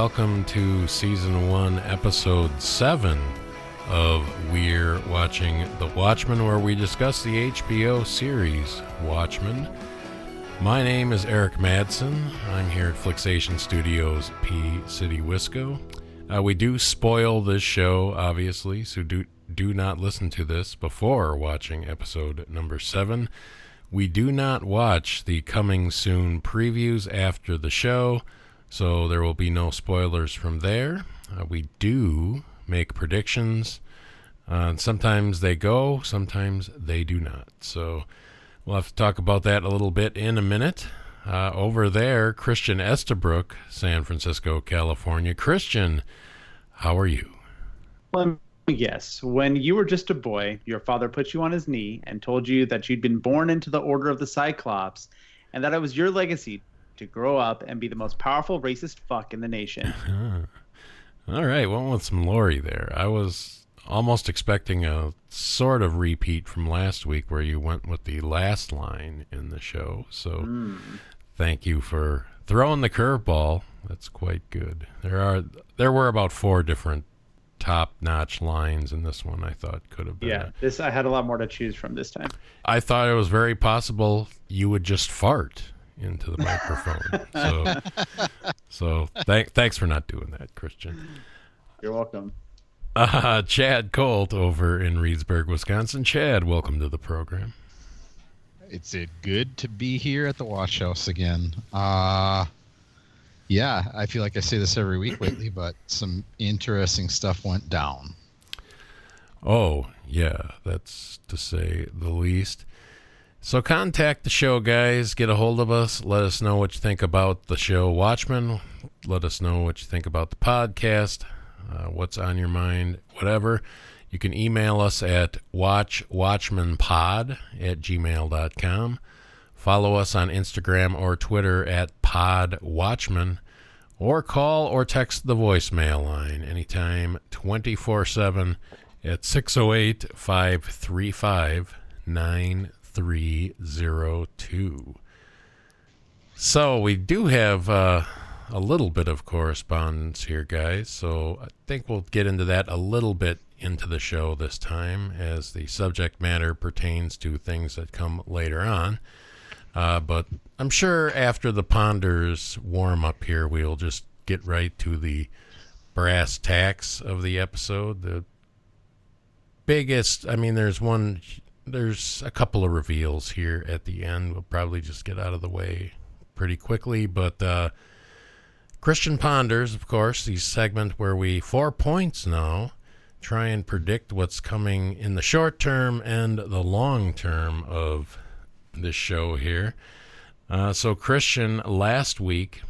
welcome to Season 1, Episode 7 of We're Watching The Watchmen, where we discuss the HBO series Watchmen. My name is Eric Madsen. I'm here at Flicksation Studios, P City, Wisco. We do spoil this show, obviously, so do not listen to this before watching episode number 7. We do not watch the coming soon previews after the show, so there will be no spoilers from there. We do make predictions. Sometimes they go, sometimes they do not. So we'll have to talk about that a little bit in a minute. Over there, Christian Estabrook, San Francisco, California. Christian, how are you? Well, yes. When you were just a boy, your father put you on his knee and told you that you'd been born into the Order of the Cyclops and that it was your legacy to grow up and be the most powerful racist fuck in the nation. All right, went with some Lori there. I was almost expecting a sort of repeat from last week where you went with the last line in the show. So thank you for throwing the curveball. That's quite good. There were about 4 different top-notch lines in this one. I thought could have been. Yeah, I had a lot more to choose from this time. I thought it was very possible you would just fart into the microphone. So thanks for not doing that, Christian. You're welcome. Chad Colt over in Reedsburg, Wisconsin. Chad, welcome to the program. It's good to be here at the Wash House again. Yeah, I feel like I say this every week lately, but some interesting stuff went down. Oh, yeah, that's to say the least. So contact the show, guys. Get a hold of us. Let us know what you think about the show Watchmen. Let us know what you think about the podcast, what's on your mind, whatever. You can email us at watchwatchmanpod@gmail.com. Follow us on Instagram or Twitter at podwatchman, or call or text the voicemail line anytime, 24/7 at 608-535-9302. So we do have a little bit of correspondence here, guys, so I think we'll get into that a little bit into the show this time, as the subject matter pertains to things that come later on. But I'm sure after the Ponders warm up here, we'll just get right to the brass tacks of the episode. The biggest, there's a couple of reveals here at the end. We'll probably just get out of the way pretty quickly. But Christian Ponders, of course, the segment where we 4 points now try and predict what's coming in the short term and the long term of this show here. So Christian, last week,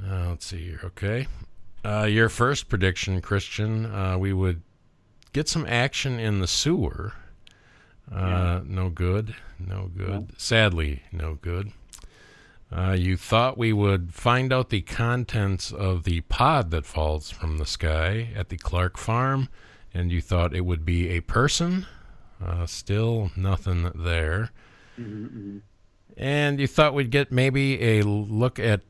let's see here, okay. Your first prediction, Christian, we would get some action in the sewer. No good. No. Sadly, no good. You thought we would find out the contents of the pod that falls from the sky at the Clark farm, and you thought it would be a person. Still nothing there. Mm-hmm. And you thought we'd get maybe a look at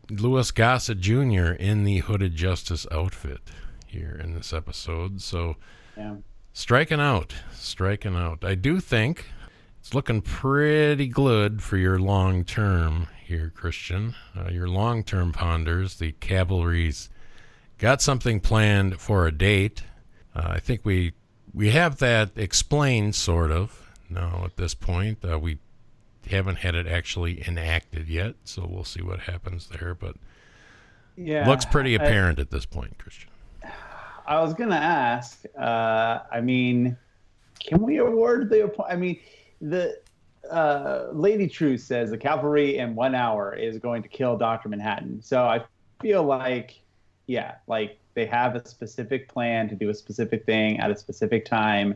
Louis Gossett Jr. in the Hooded Justice outfit here in this episode. So striking out. I do think it's looking pretty good for your long term here, Christian. Your long term ponders. The cavalry's got something planned for a date. I think we have that explained, sort of. No, at this point, we haven't had it actually enacted yet, so we'll see what happens there. But looks pretty apparent at this point, Christian. I was going to ask, can we award the appointment? The Lady Truth says the cavalry in 1 hour is going to kill Dr. Manhattan. So I feel like, they have a specific plan to do a specific thing at a specific time.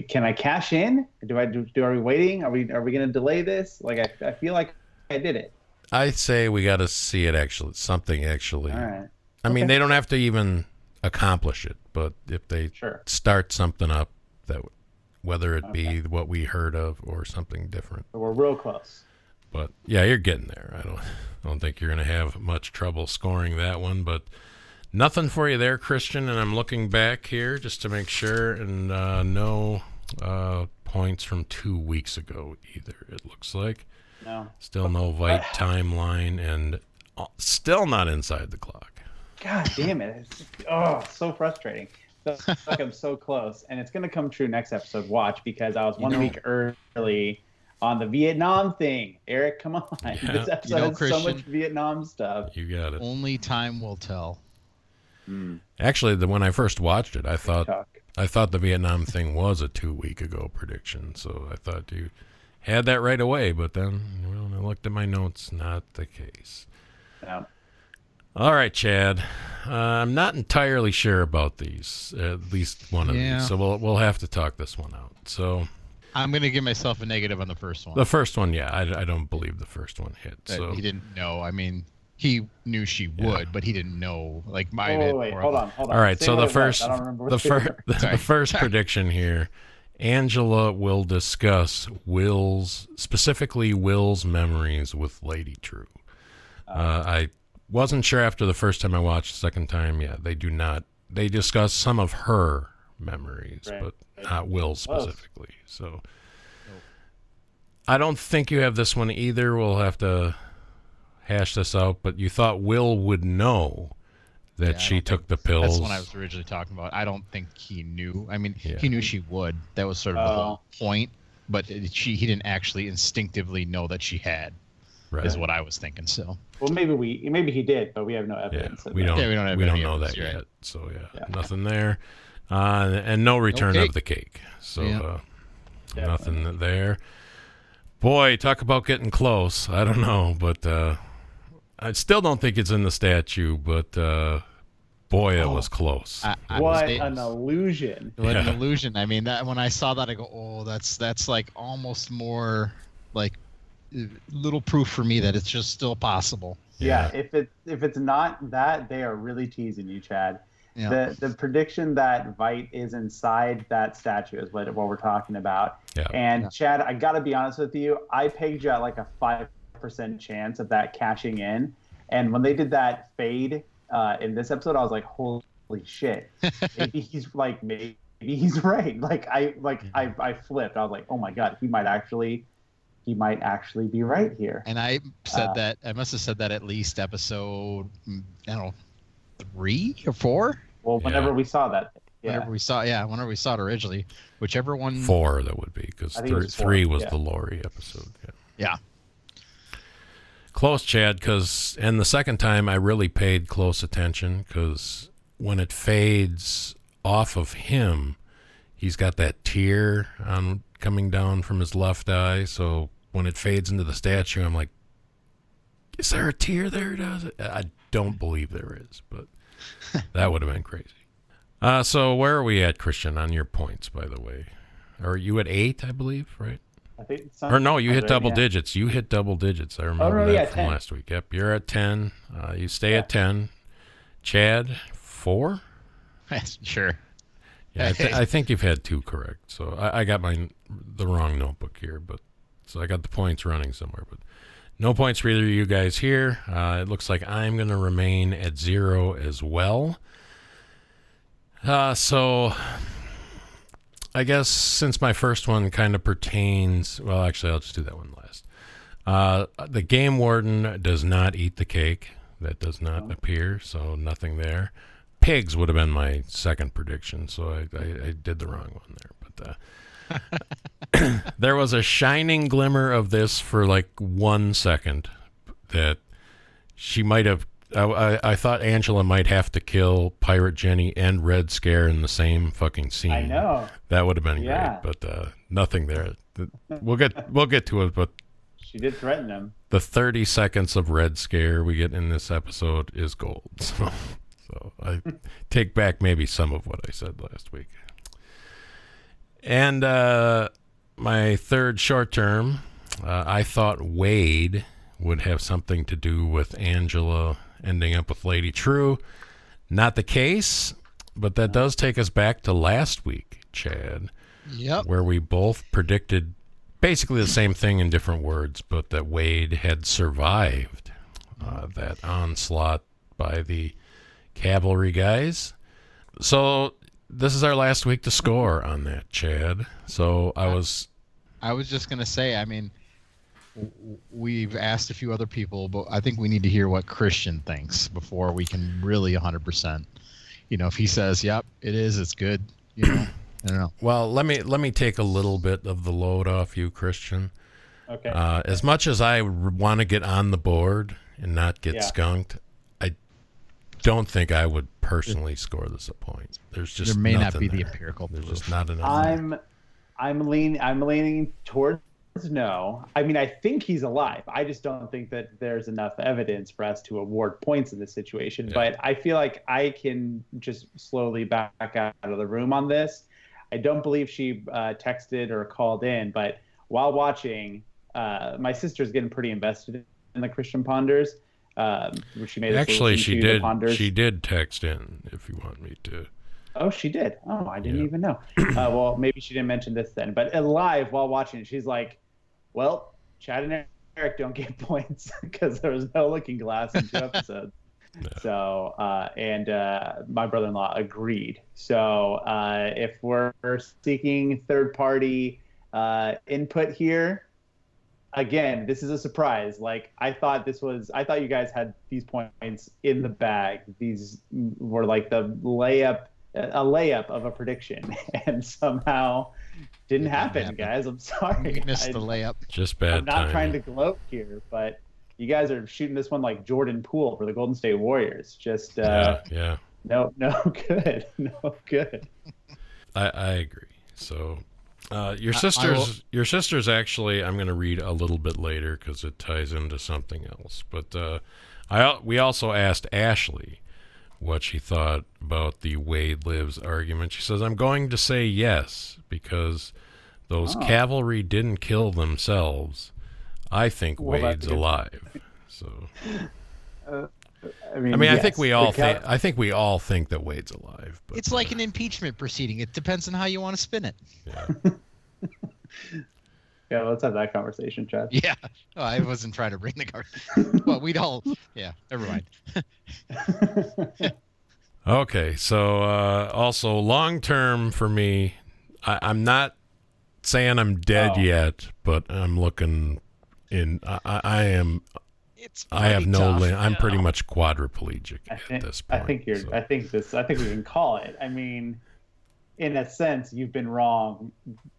Can I cash in? Are we waiting? Are we going to delay this? I feel like I did it. I say we got to see it something actually. All right. I mean, they don't have to even accomplish it, but if they start something up, that whether it be what we heard of or something different. So we're real close. But yeah, you're getting there. I don't think you're going to have much trouble scoring that one, but nothing for you there, Christian. And I'm looking back here just to make sure, and no points from 2 weeks ago either, it looks like. No. Still no Vite timeline, and still not inside the clock. God damn it. So frustrating. Like I'm so close. And it's going to come true next episode. Watch, because I was 1 week early on the Vietnam thing. Eric, come on. Yeah. This episode has so Christian, much Vietnam stuff. You got it. Only time will tell. Actually, when I first watched it, I thought the Vietnam thing was a 2 week ago prediction. So I thought you had that right away. But then when I looked at my notes, not the case. No. All right, Chad. I'm not entirely sure about these, at least one of these. So we'll have to talk this one out. So I'm going to give myself a negative on the first one. the first one, yeah, I don't believe the first one hit. So He didn't know. I mean, he knew she would, but he didn't know. Like my. Wait, hold on. all right. Say So what the it was. first, I don't remember the what they were. first, the first prediction here. Angela will discuss specifically Will's memories with Lady True. I wasn't sure after the first time I watched. The second time, yeah, they do not. They discuss some of her memories, but not Will specifically. So I don't think you have this one either. We'll have to hash this out. But you thought Will would know that she took the pills. That's what I was originally talking about. I don't think he knew. I mean, he knew she would. That was sort of the whole point. But he didn't actually instinctively know that she had. Right. Is what I was thinking. So. Well, maybe he did, but we have no evidence. Yeah, of we that. don't know that right. yet. So nothing there, and no return of the cake. So nothing there. Boy, talk about getting close. I don't know, but I still don't think it's in the statue. But boy, it was close. What an illusion! What an illusion! I mean, that when I saw that, I go, "Oh, that's like almost more like." Little proof for me that it's just still possible. Yeah, if it's not that, they are really teasing you, Chad. Yeah. The prediction that Vite is inside that statue is what we're talking about. Yeah. And Chad, I gotta be honest with you, I pegged you at like a 5% chance of that cashing in. And when they did that fade in this episode, I was like, holy shit. Maybe he's right. Like I flipped. I was like, oh my god, he might actually be right here. And I said that I must have said that at least episode, I don't know, 3 or 4. Well, whenever we saw that. Whenever we saw it originally, whichever one. 4 that would be, because 3 was the Lori episode. Yeah. Close, Chad, and the second time I really paid close attention, because when it fades off of him, he's got that tear coming down from his left eye. So when it fades into the statue, I'm like, is there a tear there? I don't believe there is, but that would have been crazy. So where are we at, Christian, on your points, by the way? Are you at 8, I believe, right? I think or no, you hit double digits. You hit double digits. I remember that from 10. last week. Yep, you're at 10. You stay at 10. Chad, 4? Sure. Yeah, I think you've had 2 correct. So I got the wrong notebook here, but so I got the points running somewhere. But no points for either of you guys here. It looks like I'm going to remain at 0 as well. So I guess since my first one kind of pertains, well, actually, I'll just do that one last. The game warden does not eat the cake. That does not appear, so nothing there. Pigs would have been my second prediction, so I did the wrong one there. But there was a shining glimmer of this for like 1 second that she might have. I thought Angela might have to kill Pirate Jenny and Red Scare in the same fucking scene. I know. That would have been great, but nothing there. We'll get to it, but she did threaten him. The 30 seconds of Red Scare we get in this episode is gold. So I take back maybe some of what I said last week. And my third short term, I thought Wade would have something to do with Angela ending up with Lady True. Not the case, but that does take us back to last week, Chad. Yep. Where we both predicted basically the same thing in different words, but that Wade had survived that onslaught by the cavalry guys. So this is our last week to score on that, Chad. So I was just going to say, I mean, we've asked a few other people, but I think we need to hear what Christian thinks before we can really 100%. If he says, "Yep, it is. It's good," I don't know. Well, let me take a little bit of the load off you, Christian. Okay. As much as I want to get on the board and not get skunked, I don't think I would personally score this a point. There may not be there. The empirical proof. There's just not enough. I'm leaning towards no. I mean, I think he's alive. I just don't think that there's enough evidence for us to award points in this situation. Yeah. But I feel like I can just slowly back out of the room on this. I don't believe she texted or called in, but while watching, my sister's getting pretty invested in the Christian Ponders. She made actually she did. She did text in. If you want me to. Oh, she did. Oh, I didn't even know. Well, maybe she didn't mention this then. But live while watching it, she's like, "Well, Chad and Eric don't get points because there was no looking glass in 2 episodes." No. So, and my brother-in-law agreed. So, if we're seeking third-party input here, again, this is a surprise. Like, I thought you guys had these points in the bag. These were like a layup of a prediction, and somehow didn't happen, guys. I'm sorry. Missed the layup. Just bad. I'm not trying to gloat here, but you guys are shooting this one like Jordan Poole for the Golden State Warriors. Just no good. No good. I agree. So your sister's actually, I'm going to read a little bit later because it ties into something else. But we also asked Ashley what she thought about the Wade lives argument. She says, "I'm going to say yes because those cavalry didn't kill themselves. I think Wade's alive." So, I mean, yes, I think we all think. I think we all think that Wade's alive. But, it's like an impeachment proceeding. It depends on how you want to spin it. Yeah. Yeah, let's have that conversation, Chad. Yeah, I wasn't trying to bring the conversation. Well, we'd all. Yeah, never mind. Okay, so also long term for me, I'm not saying I'm dead yet, but I'm looking in. I am. I have no. I'm pretty much quadriplegic at this point. I think we can call it. I mean, in a sense, you've been wrong,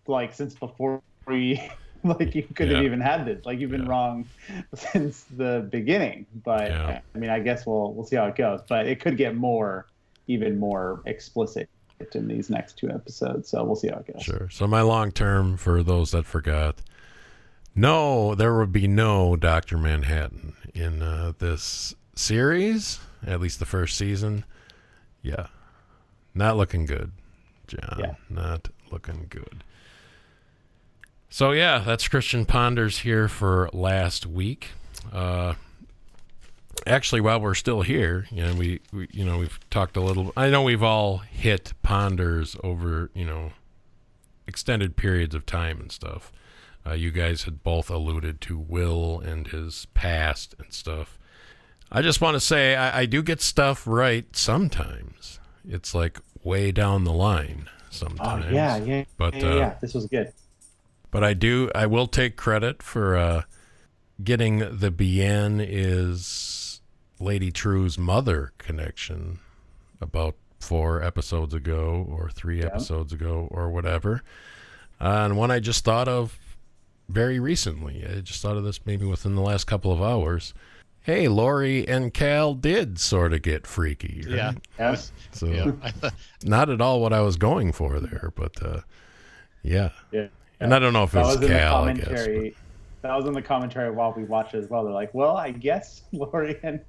like since before we. Like you couldn't have even had this. Like you've been wrong since the beginning. But I mean, I guess we'll see how it goes. But it could get even more explicit in these next 2 episodes. So we'll see how it goes. Sure. So my long term, for those that forgot, no, there would be no Dr. Manhattan in this series, at least the first season. Yeah. Not looking good, John. Yeah. Not looking good. So yeah, that's Christian Ponders here for last week. Actually, while we're still here, we've talked a little. I know we've all hit Ponders over extended periods of time and stuff. You guys had both alluded to Will and his past and stuff. I just want to say I do get stuff right sometimes. It's like way down the line sometimes. Oh yeah. But this was good. But I will take credit for getting the Bienne is Lady True's mother connection about 4 episodes ago or 3 episodes ago or whatever. And one I just thought of very recently. I just thought of this maybe within the last couple of hours. Hey, Lori and Cal did sort of get freaky. Right? Yeah. So not at all what I was going for there, but yeah. And I don't know if it was Cal, I guess. That was in the commentary while we watched it as well. They're like, well, I guess Lori and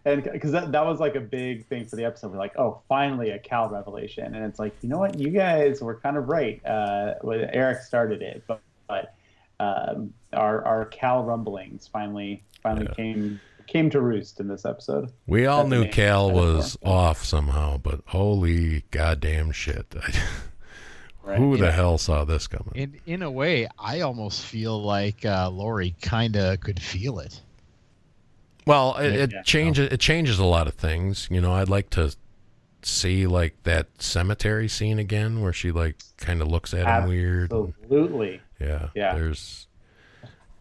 because that was like a big thing for the episode. We're like, oh, finally a Cal revelation. And it's like, you know what? You guys were kind of right. When Eric started it, but our Cal rumblings finally came to roost in this episode. We all knew Cal was off somehow, but holy goddamn shit. Who the hell saw this coming? In a way, I almost feel like Lori kind of could feel it. Well, it changes a lot of things. You know, I'd like to see like that cemetery scene again where she like kind of looks at him weird. Absolutely. Yeah. There's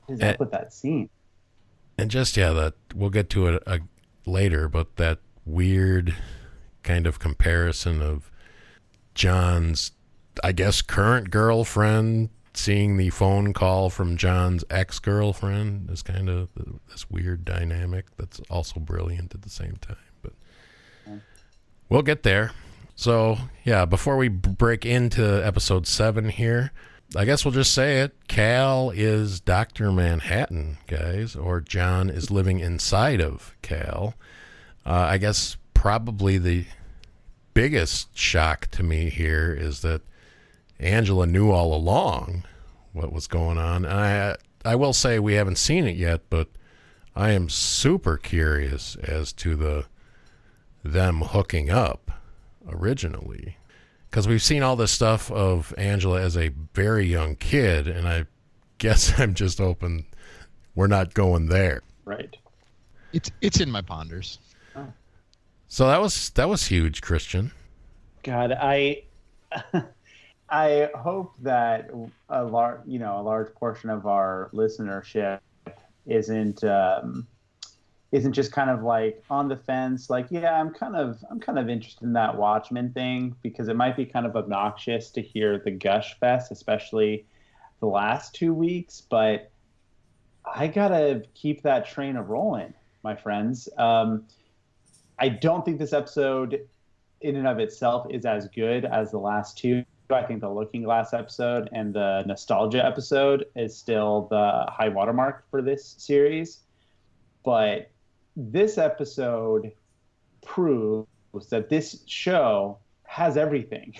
what is up with that scene? And just that we'll get to it later, but that weird kind of comparison of John's, I guess, current girlfriend seeing the phone call from John's ex-girlfriend is kind of this weird dynamic that's also brilliant at the same time. But we'll get there. So, before we break into episode 7 here, I guess we'll just say it. Cal is Dr. Manhattan, guys, or John is living inside of Cal. I guess probably the biggest shock to me here is that Angela knew all along what was going on. And I will say we haven't seen it yet, but I am super curious as to them hooking up originally. Because we've seen all this stuff of Angela as a very young kid, and I guess I'm just hoping we're not going there. Right. It's in my ponders. Oh. So that was huge, Christian. God, I hope that a large portion of our listenership isn't just kind of like on the fence, like, I'm kind of interested in that Watchmen thing, because it might be kind of obnoxious to hear the gush fest, especially the last 2 weeks. But I gotta keep that train a rolling, my friends. I don't think this episode in and of itself is as good as the last two. I think the Looking Glass episode and the Nostalgia episode is still the high watermark for this series. But this episode proves that this show has everything.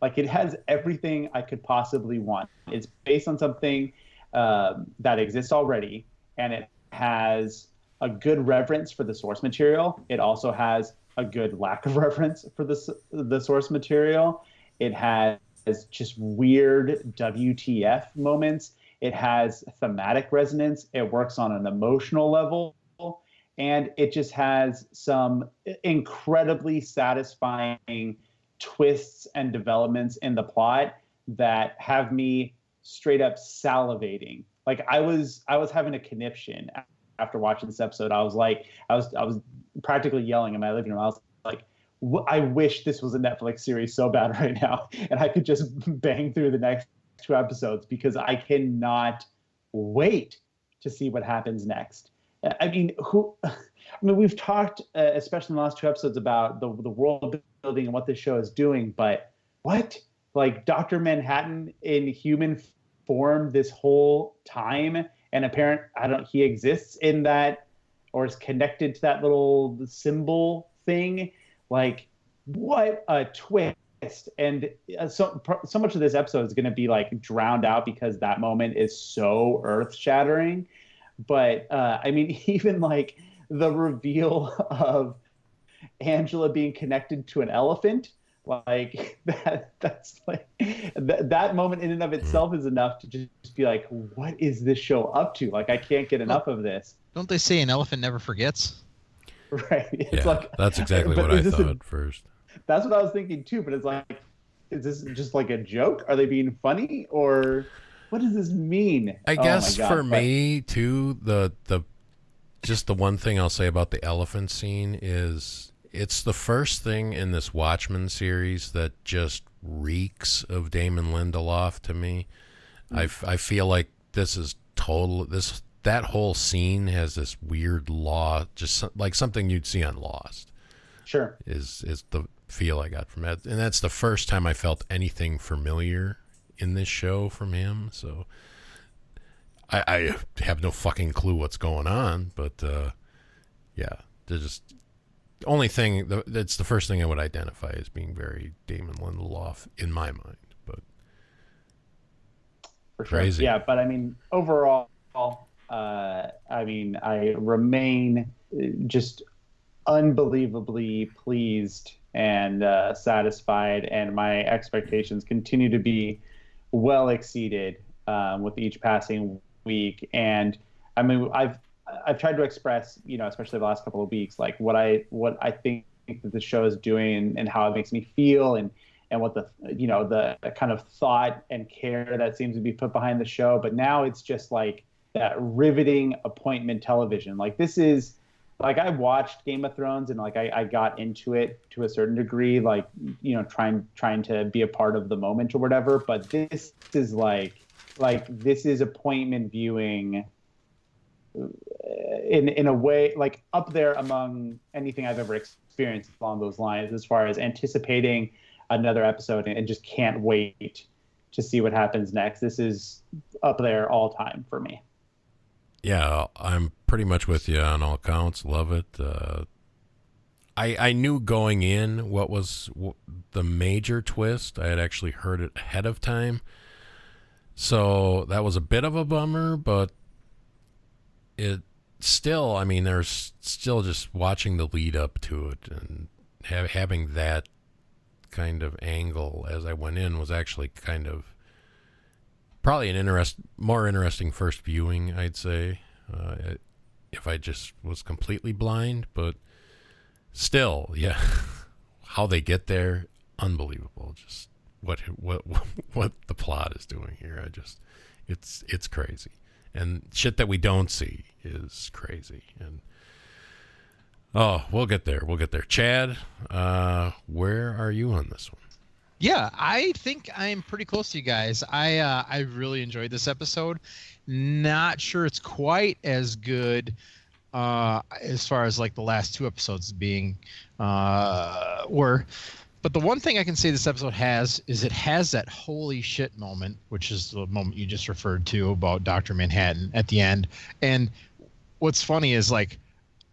Like, it has everything I could possibly want. It's based on something that exists already, and it has a good reverence for the source material. It also has a good lack of reverence for the source material. It has just weird WTF moments. It has thematic resonance. It works on an emotional level. And it just has some incredibly satisfying twists and developments in the plot that have me straight up salivating. Like, I was having a conniption after watching this episode. I was practically yelling in my living room. I was like, I wish this was a Netflix series so bad right now, and I could just bang through the next 2 episodes, because I cannot wait to see what happens next. I mean, we've talked, especially in the last 2 episodes, about the world building and what this show is doing, but what? Like, Dr. Manhattan in human form this whole time, and he exists in that, or is connected to that little symbol thing. Like, what a twist. And so much of this episode is going to be like drowned out because that moment is so earth shattering. But I mean, even like the reveal of Angela being connected to an elephant, like that's like that moment in and of itself is enough to just be like, what is this show up to? Like, I can't get enough of this. Don't they say an elephant never forgets? Right. It's like, that's exactly what I thought first. That's what I was thinking too. But it's like, is this just like a joke? Are they being funny, or what does this mean? I guess for me too, the one thing I'll say about the elephant scene is it's the first thing in this Watchmen series that just reeks of Damon Lindelof to me. I feel like this is that whole scene has this weird just like something you'd see on Lost. Sure. Is the feel I got from it. And that's the first time I felt anything familiar in this show from him. So I have no fucking clue what's going on, but they're just only thing that's the first thing I would identify as being very Damon Lindelof in my mind. But for sure. Crazy. Yeah, but I mean, overall, I remain just unbelievably pleased and satisfied, and my expectations continue to be well exceeded with each passing week. And I mean, I've tried to express, especially the last couple of weeks, like what I think that the show is doing and how it makes me feel, and what the kind of thought and care that seems to be put behind the show. But now it's just like that riveting appointment television. Like, this is like, I watched Game of Thrones, and like I got into it to a certain degree, like, trying to be a part of the moment or whatever. But this is like this is appointment viewing in a way, like, up there among anything I've ever experienced along those lines, as far as anticipating another episode and just can't wait to see what happens next. This is up there all time for me. Yeah, I'm pretty much with you on all counts. Love it. I knew going in what was the major twist. I had actually heard it ahead of time. So that was a bit of a bummer, but it still, I mean, there's still just watching the lead up to it and having that kind of angle as I went in was actually kind of probably an more interesting first viewing, I'd say, if I just was completely blind. But still, yeah, how they get there, unbelievable. Just what the plot is doing here. It's crazy, and shit that we don't see is crazy. And we'll get there. Chad, where are you on this one? Yeah, I think I'm pretty close to you guys. I really enjoyed this episode. Not sure it's quite as good as far as like the last two episodes being were. But the one thing I can say this episode has is it has that holy shit moment, which is the moment you just referred to about Dr. Manhattan at the end. And what's funny is, like,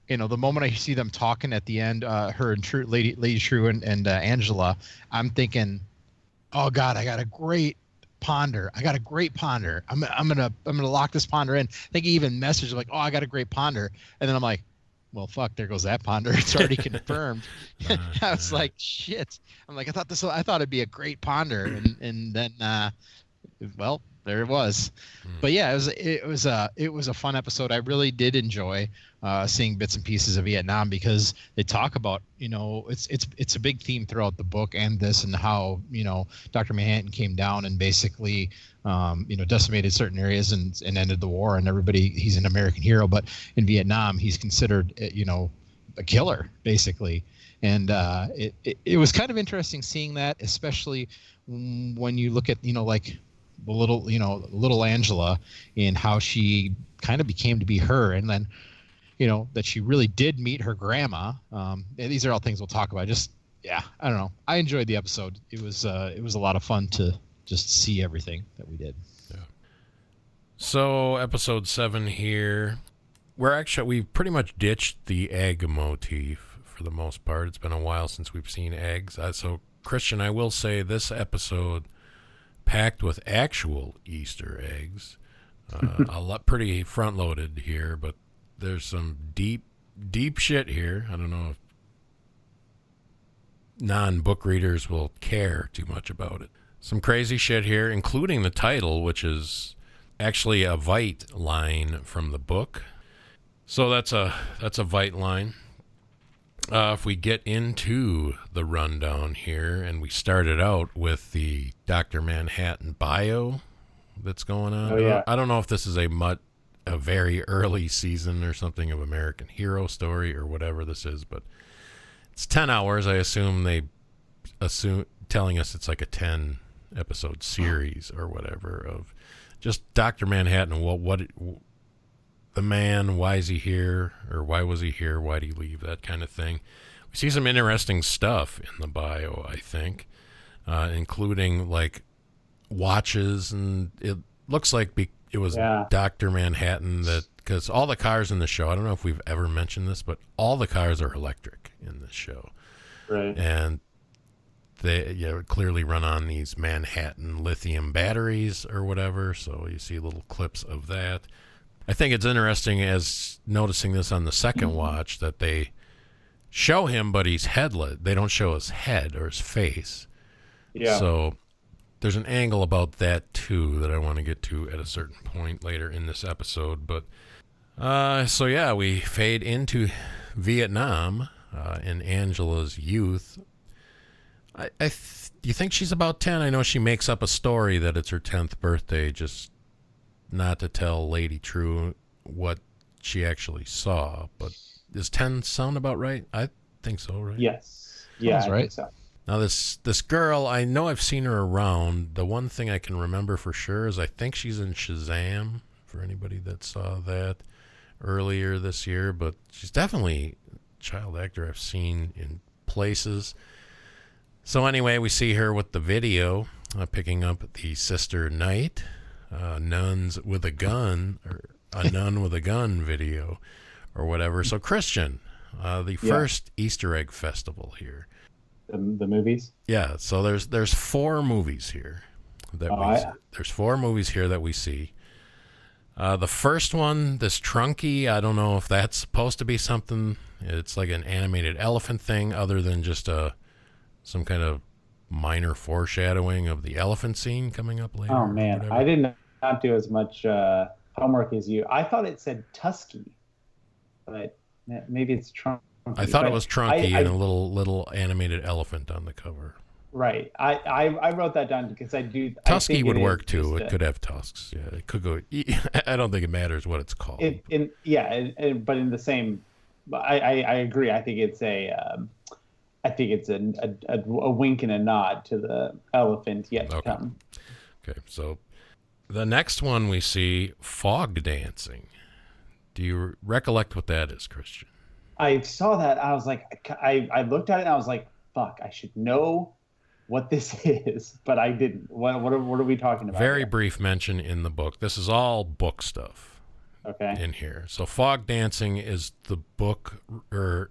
the moment I see them talking at the end, her and Lady True and Angela, I'm thinking, oh God, I got a great ponder. I'm gonna lock this ponder in. I think he even messaged like, oh, I got a great ponder, and then I'm like, well, fuck, there goes that ponder. It's already confirmed. I was like, shit. I'm like, I thought it'd be a great ponder, and then, well, there it was. But yeah, it was a fun episode. I really did enjoy seeing bits and pieces of Vietnam, because they talk about, it's a big theme throughout the book and this, and how, Dr. Manhattan came down and basically decimated certain areas and ended the war, and everybody, he's an American hero, but in Vietnam he's considered a killer basically. And it was kind of interesting seeing that, especially when you look at like the little Angela, and how she kind of became to be her, and then that she really did meet her grandma. And these are all things we'll talk about. Just, yeah, I don't know, I enjoyed the episode. It was a lot of fun to just see everything that we did. Yeah. So episode 7 here, we've pretty much ditched the egg motif for the most part. It's been a while since we've seen eggs. So Christian, I will say this episode packed with actual Easter eggs. A lot, pretty front loaded here, but there's some deep shit here. I don't know if non-book readers will care too much about it. Some crazy shit here, including the title, which is actually a Veidt line from the book. So that's a Veidt line. If we get into the rundown here, and we started out with the Dr. Manhattan bio that's going on. Oh, yeah. I don't know if this is a very early season or something of American Hero Story or whatever this is, but it's 10 hours. I assume telling us it's like a 10 episode series or whatever of just Dr. Manhattan. What the man, why is he here, or why was he here, why did he leave, that kind of thing. We see some interesting stuff in the bio, I think, including like watches, and it looks like it was Dr. Manhattan because all the cars in the show, I don't know if we've ever mentioned this, but all the cars are electric in this show. Right. And they clearly run on these Manhattan lithium batteries or whatever, so you see little clips of that. I think it's interesting, as noticing this on the second watch, that they show him, but he's headless. They don't show his head or his face. Yeah. So there's an angle about that too that I want to get to at a certain point later in this episode. But so yeah, we fade into Vietnam in Angela's youth. Do you think she's about 10? I know she makes up a story that it's her 10th birthday, just not to tell Lady True what she actually saw. But does 10 sound about right? I think so, right? Yes. Yeah, Sounds I right. think so. Now, this girl, I know I've seen her around. The one thing I can remember for sure is I think she's in Shazam, for anybody that saw that earlier this year. But she's definitely a child actor I've seen in places. So anyway, we see her with the video, picking up the Sister Night, nuns with a gun, or a nun with a gun video, or whatever. So Christian, the first Easter egg festival here. The movies? Yeah, so there's 4 movies here there's 4 movies here that we see. The first one, this Trunky, I don't know if that's supposed to be something. It's like an animated elephant thing, other than just some kind of minor foreshadowing of the elephant scene coming up later. Oh man, I did not do as much homework as you. I thought it said Tusky, but maybe it's Trunky. I thought it was Trunky and a little animated elephant on the cover. Right. I wrote that down because I do. Tusky would work too. It could have tusks. Yeah, it could go. I don't think it matters what it's called. But in the same. I agree. I think it's a wink and a nod to the elephant yet to come. Okay, so the next one we see, fog dancing. Do you recollect what that is, Christian? I saw that. I was like, I looked at it and I was like, fuck, I should know what this is, but I didn't. What are we talking about? Very brief mention in the book. This is all book stuff. Okay. In here. So fog dancing is the book, or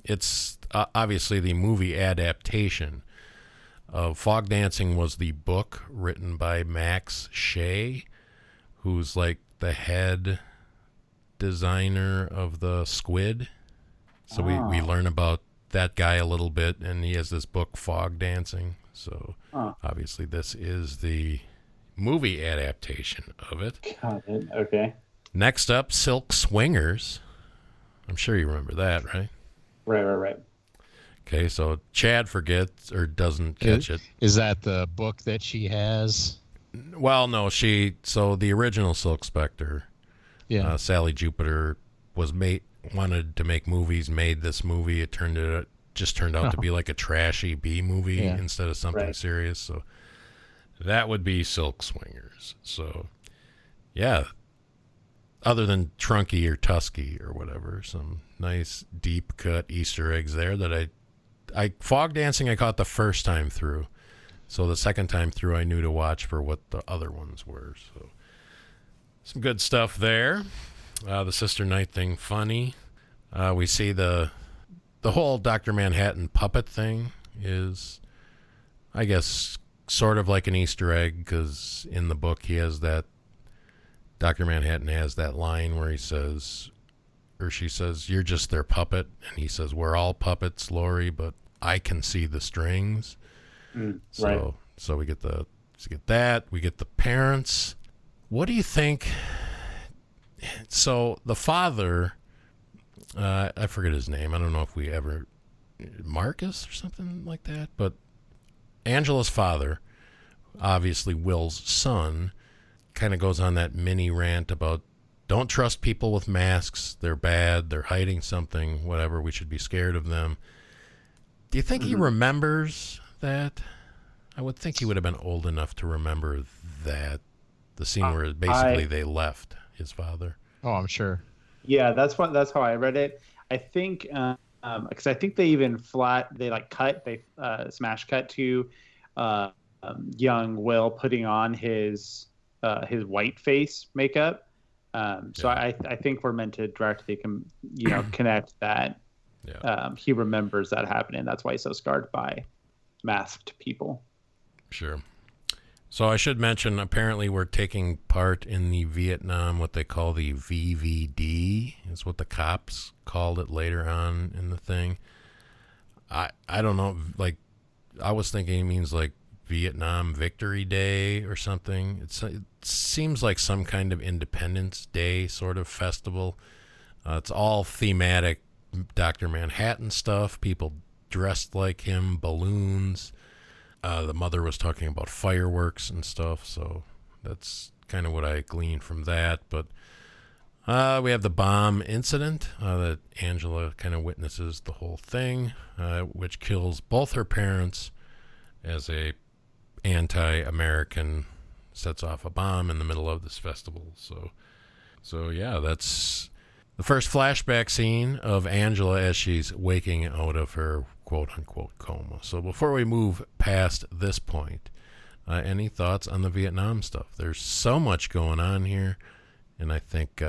it's obviously the movie adaptation of Fog Dancing. Was the book written by Max Shea, who's like the head designer of the Squid. So we learn about that guy a little bit, and he has this book, Fog Dancing. So obviously this is the movie adaptation of it. Got it. Okay. Next up, Silk Swingers. I'm sure you remember that, right? Right. Okay, so Chad forgets or doesn't catch it. Is that the book that she has? Well, no, so the original Silk Spectre, Sally Jupiter, wanted to make movies, made this movie. It turned out to be like a trashy B movie instead of something serious. So that would be Silk Swingers. So, yeah. Other than Trunky or Tusky or whatever, some nice deep cut Easter eggs there that I Fog Dancing I caught the first time through. So the second time through I knew to watch for what the other ones were. So some good stuff there. The Sister Night thing, funny. We see the whole Dr. Manhattan puppet thing is, I guess, sort of like an Easter egg, because in the book he has that, Dr. Manhattan has that line where he says, or she says, "You're just their puppet," and he says, "We're all puppets, Lori, but I can see the strings." So we get that. We get the parents. What do you think? So the father, I forget his name. I don't know if we ever, Marcus or something like that. But Angela's father, obviously Will's son, kind of goes on that mini rant about don't trust people with masks. They're bad. They're hiding something, whatever. We should be scared of them. Do you think he remembers that? I would think he would have been old enough to remember that. The scene where basically they left his father. Oh, I'm sure. Yeah, that's how I read it. I think because I think they even smash cut to young Will putting on his white face makeup. So I think we're meant to directly connect that. Yeah. He remembers that happening. That's why he's so scarred by masked people. Sure. So I should mention, apparently we're taking part in the Vietnam, what they call the VVD, is what the cops called it later on in the thing. I don't know, like, I was thinking it means like Vietnam Victory Day or something. It seems like some kind of Independence Day sort of festival. It's all thematic Dr. Manhattan stuff, people dressed like him, balloons. The mother was talking about fireworks and stuff, so that's kind of what I gleaned from that. But we have the bomb incident that Angela kind of witnesses the whole thing, which kills both her parents as a anti-American sets off a bomb in the middle of this festival. So yeah, that's the first flashback scene of Angela as she's waking out of her quote-unquote coma. So before we move past this point, any thoughts on the Vietnam stuff? There's so much going on here, and I think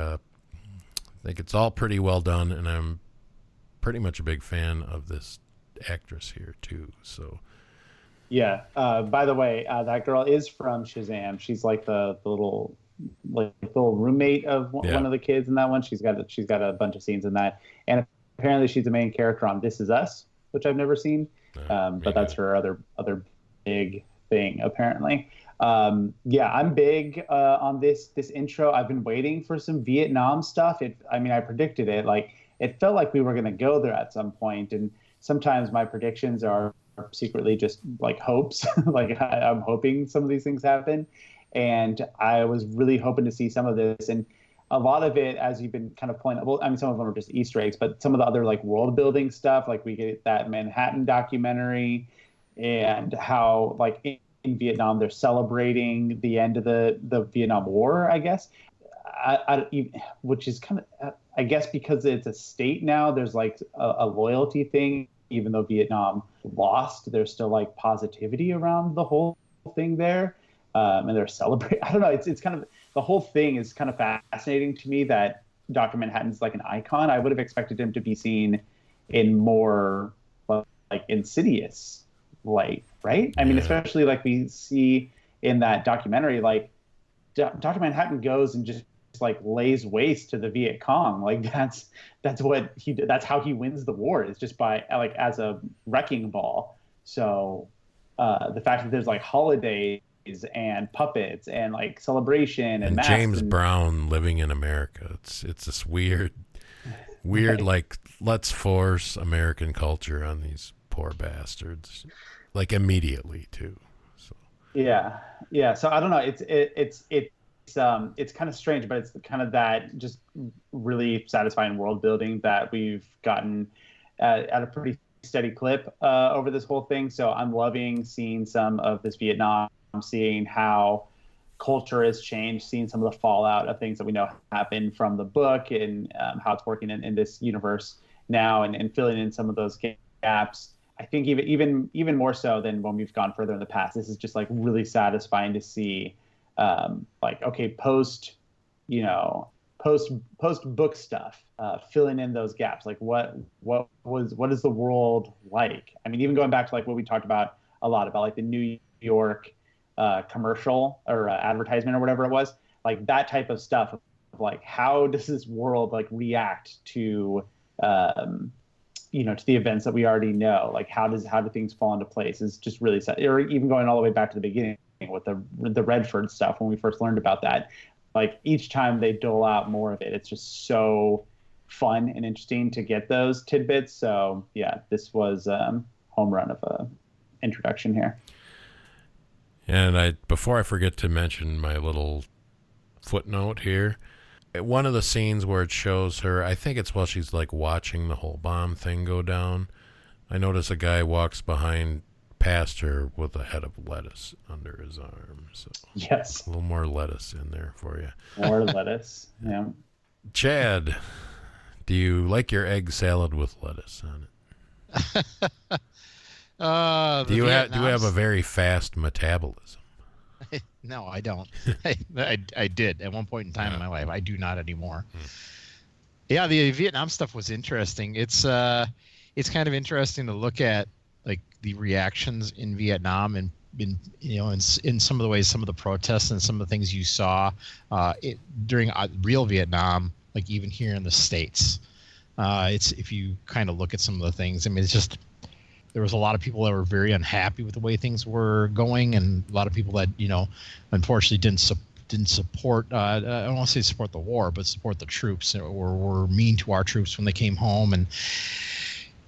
it's all pretty well done, and I'm pretty much a big fan of this actress here too. So yeah. By the way, that girl is from Shazam. She's like the little roommate of one of the kids in that one. She's got a bunch of scenes in that, and apparently she's the main character on This Is Us, which I've never seen. But that's her other big thing apparently. Yeah, I'm big on this intro. I've been waiting for some Vietnam stuff. I predicted it. Like, it felt like we were going to go there at some point, and sometimes my predictions are secretly just like hopes. Like, I'm hoping some of these things happen, and I was really hoping to see some of this. And a lot of it, as you've been kind of pointing out, well, I mean, some of them are just Easter eggs, but some of the other like world building stuff, like we get that Manhattan documentary, and how like in Vietnam they're celebrating the end of the Vietnam War, I guess, which is kind of, I guess, because it's a state now, there's like a loyalty thing. Even though Vietnam lost, there's still like positivity around the whole thing there, and they're celebrating. I don't know. It's kind of, the whole thing is kind of fascinating to me that Dr. Manhattan's like an icon. I would have expected him to be seen in more like insidious light, right? I mean, especially like we see in that documentary, like Dr. Manhattan goes and just like lays waste to the Viet Cong. Like that's how he wins the war, is just by like as a wrecking ball. So the fact that there's like holidays and puppets and like celebration and James Brown living in America, it's this weird right. Like, let's force American culture on these poor bastards, like immediately too. So yeah. So I don't know. It's kind of strange, but it's kind of that just really satisfying world building that we've gotten at a pretty steady clip over this whole thing. So I'm loving seeing some of this Vietnam, seeing how culture has changed, seeing some of the fallout of things that we know happened from the book, and how it's working in this universe now, and filling in some of those gaps. I think even more so than when we've gone further in the past. This is just like really satisfying to see. Like, okay, post book stuff, filling in those gaps. Like what is the world like? I mean, even going back to like what we talked about a lot about like the New York commercial or advertisement or whatever it was, like that type of stuff. Like, how does this world like react to to the events that we already know? Like, how do things fall into place? Is just really sad. Or even going all the way back to the beginning with the Redford stuff when we first learned about that. Like, each time they dole out more of it, it's just so fun and interesting to get those tidbits. So yeah, this was home run of a introduction here. And before I forget to mention my little footnote here, one of the scenes where it shows her, I think it's while she's like watching the whole bomb thing go down, I notice a guy walks past her with a head of lettuce under his arm. So yes, a little more lettuce in there for you. More lettuce. Yeah. Chad, do you like your egg salad with lettuce on it? Do you have a very fast metabolism? No, I don't. I did at one point in time in my life. I do not anymore. Yeah, the Vietnam stuff was interesting. It's kind of interesting to look at like the reactions in Vietnam and in some of the ways, some of the protests and some of the things you saw during real Vietnam, like even here in the States. It's if you kind of look at some of the things, I mean, it's just there was a lot of people that were very unhappy with the way things were going, and a lot of people that unfortunately didn't support. I don't want to say support the war, but support the troops, or were mean to our troops when they came home, and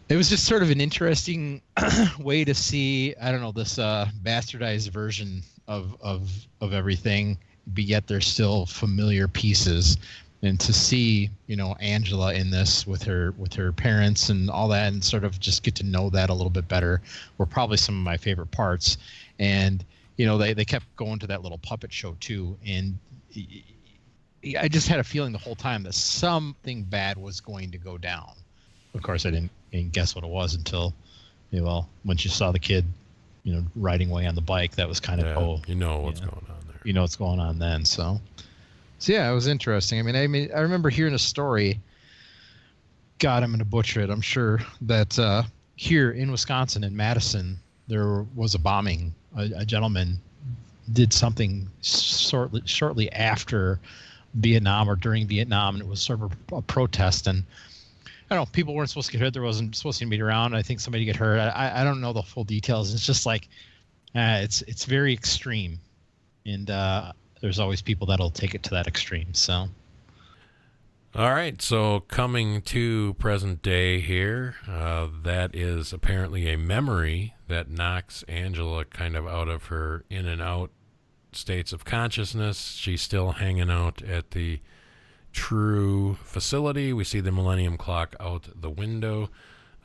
it was just sort of an interesting way to see. I don't know, this bastardized version of everything, but yet there's still familiar pieces. And to see, Angela in this with her parents and all that, and sort of just get to know that a little bit better, were probably some of my favorite parts. And they kept going to that little puppet show too, and I just had a feeling the whole time that something bad was going to go down. Of course, I didn't guess what it was until, once you saw the kid, riding away on the bike. That was kind of what's going on there. You know what's going on then. So yeah, it was interesting. I mean, I remember hearing a story. God, I'm going to butcher it. I'm sure that here in Wisconsin, in Madison, there was a bombing. A gentleman did something shortly after Vietnam or during Vietnam, and it was sort of a protest. And I don't know, people weren't supposed to get hurt. There wasn't supposed to be around. I think somebody get hurt. I don't know the full details. It's just like it's very extreme, and there's always people that'll take it to that extreme. So, all right. So coming to present day here, that is apparently a memory that knocks Angela kind of out of her in and out states of consciousness. She's still hanging out at the True facility. We see the Millennium Clock out the window.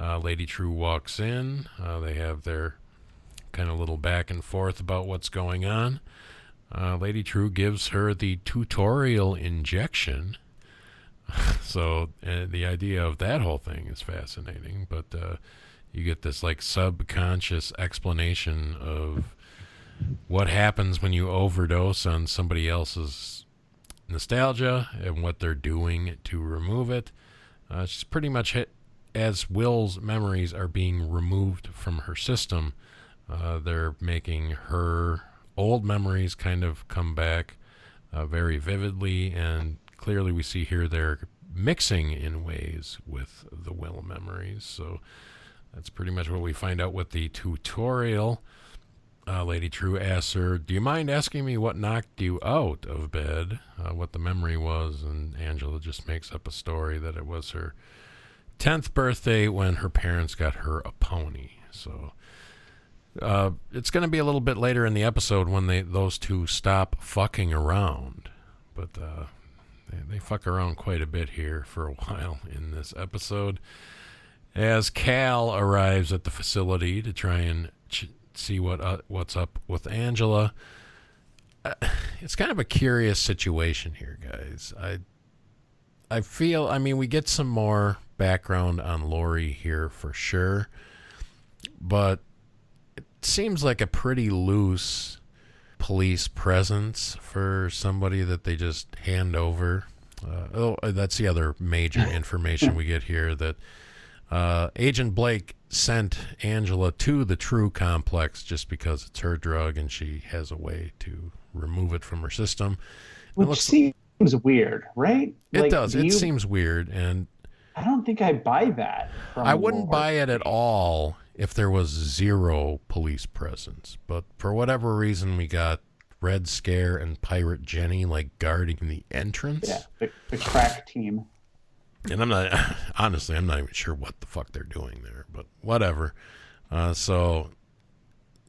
Lady True walks in. They have their kind of little back and forth about what's going on. Lady True gives her the tutorial injection. So the idea of that whole thing is fascinating, but you get this like subconscious explanation of what happens when you overdose on somebody else's nostalgia and what they're doing to remove it. She's pretty much as Will's memories are being removed from her system, they're making her old memories kind of come back very vividly, and clearly we see here they're mixing in ways with the Will memories. So that's pretty much what we find out with the tutorial. Lady True asks her, "Do you mind asking me what knocked you out of bed?" What the memory was, and Angela just makes up a story that it was her 10th birthday when her parents got her a pony. So it's going to be a little bit later in the episode when those two stop fucking around. But they fuck around quite a bit here for a while in this episode. As Cal arrives at the facility to try and see what's up with Angela. It's kind of a curious situation here, guys. I feel, we get some more background on Lori here for sure, but it seems like a pretty loose police presence for somebody that they just hand over. That's the other major information we get here, that Agent Blake sent Angela to the True complex just because it's her drug and she has a way to remove it from her system. Which seems weird, right? It does. It seems weird, and I don't think I buy that. I wouldn't buy it at all if there was zero police presence. But for whatever reason, we got Red Scare and Pirate Jenny guarding the entrance. Yeah, the crack team. And I'm not even sure what the fuck they're doing there, but whatever. So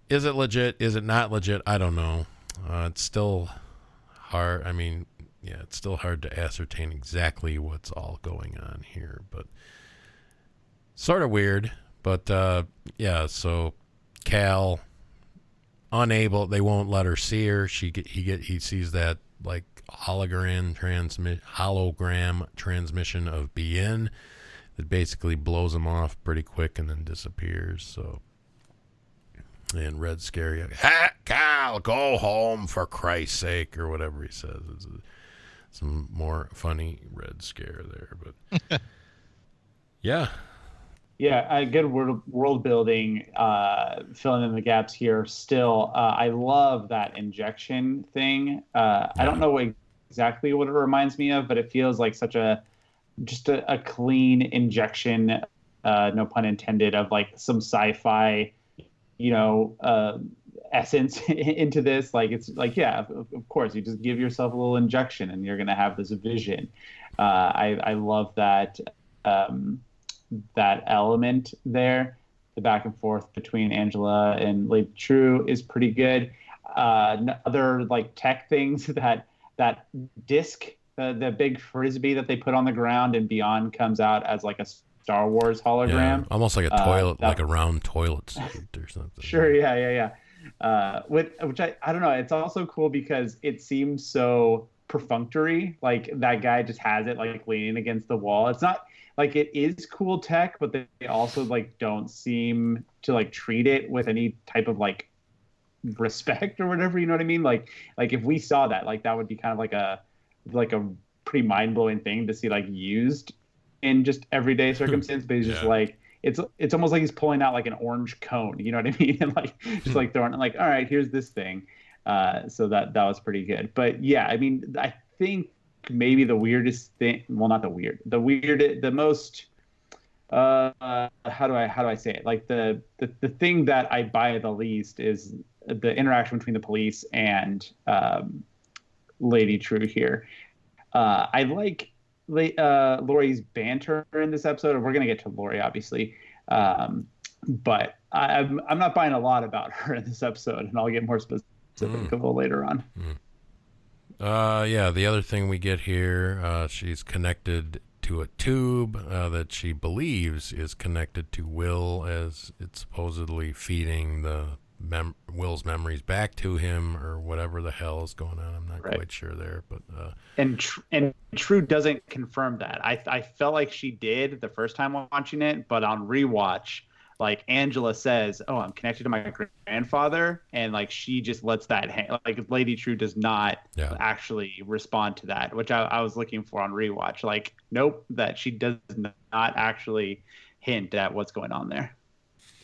is it legit? Is it not legit? I don't know. It's still hard. It's still hard to ascertain exactly what's all going on here, but sort of weird. But so Cal unable, they won't let her see her. He sees that hologram transmission of BN that basically blows him off pretty quick and then disappears. So, and Red Scary, Cal, go home for Christ's sake, or whatever he says. It's some more funny Red Scare there, but yeah. Yeah, good world building, filling in the gaps here. Still, I love that injection thing. I don't know exactly what it reminds me of, but it feels like such just a clean injection, no pun intended, of like some sci-fi, essence into this. Like it's like, yeah, of course, you just give yourself a little injection and you're gonna have this vision. I love that. That element there, the back and forth between Angela and Lady True is pretty good. Other like tech things, that disc, the big frisbee that they put on the ground and beyond comes out as like a Star Wars hologram. Yeah, almost like a toilet, like a round toilet suit or something. Sure, yeah. Which I don't know. It's also cool because it seems so perfunctory. Like that guy just has it like leaning against the wall. It's not like, it is cool tech, but they also like don't seem to like treat it with any type of like respect or whatever. You know what I mean? Like if we saw that, like that would be kind of like a pretty mind blowing thing to see like used in just everyday circumstance. But he's just like, it's almost like he's pulling out like an orange cone. You know what I mean? And like just like throwing it like, all right, here's this thing. So that was pretty good. But yeah, I mean, I think maybe the weirdest thing, well, not the most how do I say it, like the thing that I buy the least is the interaction between the police and Lady True here. I like Laurie's banter in this episode. We're gonna get to Laurie obviously, but I'm not buying a lot about her in this episode, and I'll get more specific a little later on. Yeah, the other thing we get here, she's connected to a tube that she believes is connected to Will, as it's supposedly feeding Will's memories back to him, or whatever the hell is going on. I'm not quite sure there, but and True doesn't confirm that. I felt like she did the first time watching it, but on rewatch, like Angela says, "Oh, I'm connected to my grandfather," and like she just lets that hang. Like Lady True does not actually respond to that, which I was looking for on rewatch. Like, nope, that she does not actually hint at what's going on there.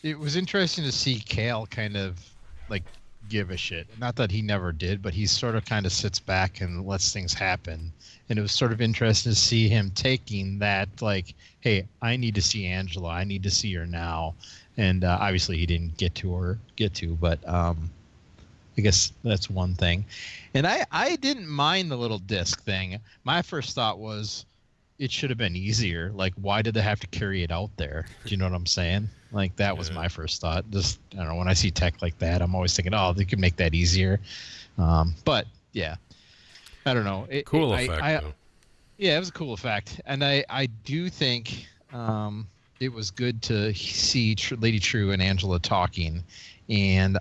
It was interesting to see Kale kind of like give a shit. Not that he never did, but he sort of kind of sits back and lets things happen. And it was sort of interesting to see him taking that, like, hey, I need to see Angela. I need to see her now. And obviously he didn't get to, but I guess that's one thing. And I didn't mind the little disc thing. My first thought was it should have been easier. Like, why did they have to carry it out there? Do you know what I'm saying? Like, that was my first thought. Just, I don't know, when I see tech like that, I'm always thinking, oh, they could make that easier. But yeah, I don't know. Cool effect, though. Yeah, it was a cool effect. And I do think it was good to see Lady True and Angela talking. And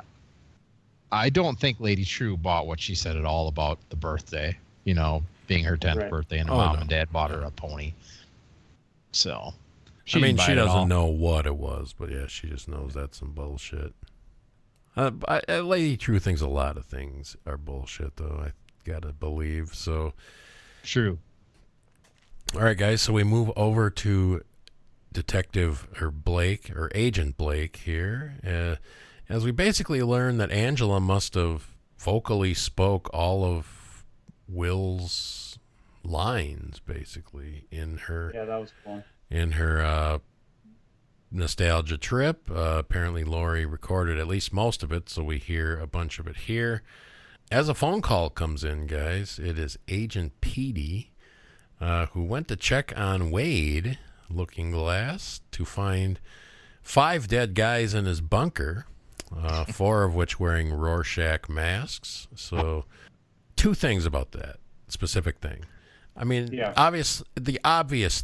I don't think Lady True bought what she said at all about the birthday, being her 10th birthday, and her mom and dad bought her a pony. So, she doesn't know what it was, but yeah, she just knows that's some bullshit. Lady True thinks a lot of things are bullshit, though, I gotta believe. So, true. All right, guys, so we move over to Agent Blake here, as we basically learn that Angela must have vocally spoke all of Will's lines, basically, in her that was cool. In her nostalgia trip. Apparently Laurie recorded at least most of it, so we hear a bunch of it here. As a phone call comes in, guys, it is Agent Petey, who went to check on Wade Looking Glass to find 5 dead guys in his bunker, 4 of which wearing Rorschach masks. So 2 things about that specific thing. I mean, the obvious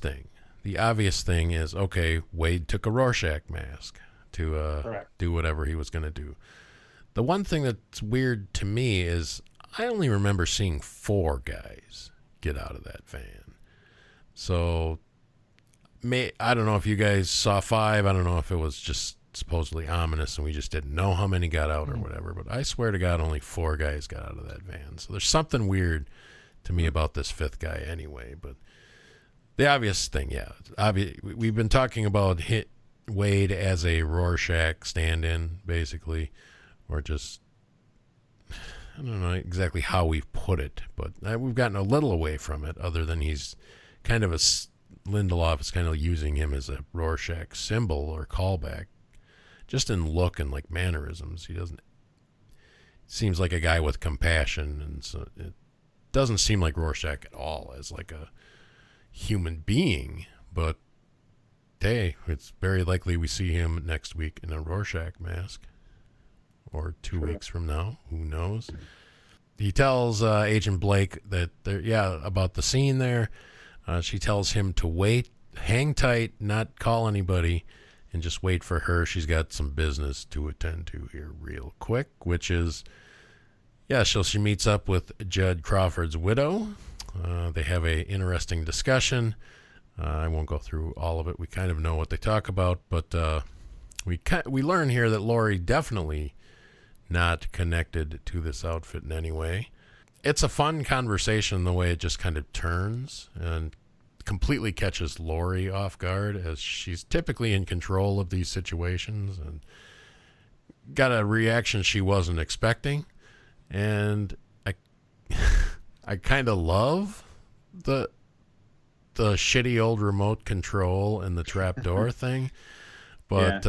thing is, okay, Wade took a Rorschach mask to do whatever he was going to do. The one thing that's weird to me is I only remember seeing 4 guys get out of that van. So I don't know if you guys saw 5. I don't know if it was just supposedly ominous and we just didn't know how many got out or whatever. But I swear to God, only 4 guys got out of that van. So there's something weird to me about this 5th guy anyway. But the obvious thing, we've been talking about Wade as a Rorschach stand-in, basically, or just, I don't know exactly how we've put it, but we've gotten a little away from it, other than he's kind of Lindelof is kind of using him as a Rorschach symbol or callback, just in look and like mannerisms. He seems like a guy with compassion, and so it doesn't seem like Rorschach at all as like a human being, but hey, it's very likely we see him next week in a Rorschach mask, or 2 weeks from now. Who knows? He tells Agent Blake that about the scene there. She tells him to wait, hang tight, not call anybody, and just wait for her. She's got some business to attend to here real quick, which is, so she meets up with Judd Crawford's widow. They have a interesting discussion. I won't go through all of it. We kind of know what they talk about, but we learn here that Laurie definitely not connected to this outfit in any way. It's a fun conversation the way it just kind of turns and completely catches Laurie off guard, as she's typically in control of these situations and got a reaction she wasn't expecting. And I kind of love the shitty old remote control and the trapdoor thing, but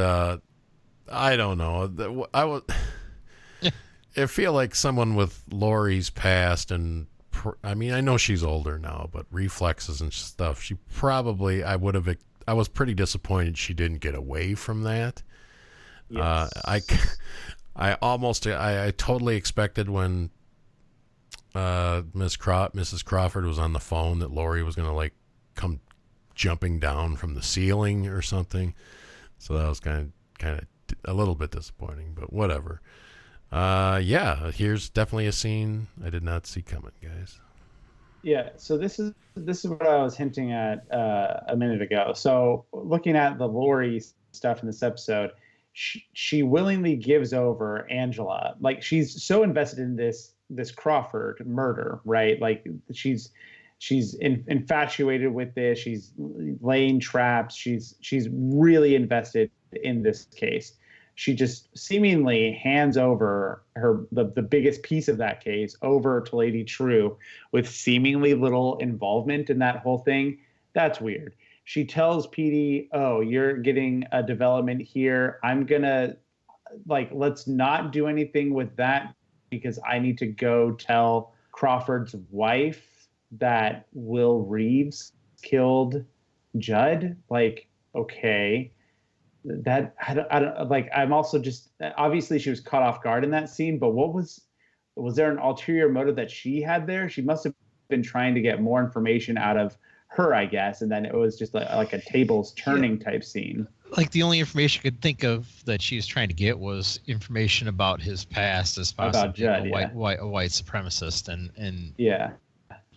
I don't know. I feel like someone with Laurie's past, and I mean, I know she's older now, but reflexes and stuff, she probably, I was pretty disappointed she didn't get away from that. Yes. I totally expected when Mrs. Crawford was on the phone that Laurie was going to like come jumping down from the ceiling or something. So that was kind of a little bit disappointing, but whatever. Here's definitely a scene I did not see coming, guys. Yeah, so this is what I was hinting at a minute ago. So looking at the Laurie stuff in this episode, she willingly gives over Angela. Like, she's so invested in this Crawford murder, right? Like, she's infatuated with this. She's laying traps. She's really invested in this case. She just seemingly hands over the biggest piece of that case over to Lady True with seemingly little involvement in that whole thing. That's weird. She tells Petey, "Oh, you're getting a development here. I'm gonna, let's not do anything with that because I need to go tell Crawford's wife that Will Reeves killed Judd." Like, okay. That I don't like. I'm also just, obviously she was caught off guard in that scene, but was there an ulterior motive that she had there? She must have been trying to get more information out of her, I guess, and then it was just like a tables turning type scene. Like, the only information I could think of that she was trying to get was information about his past as possibly a white supremacist, and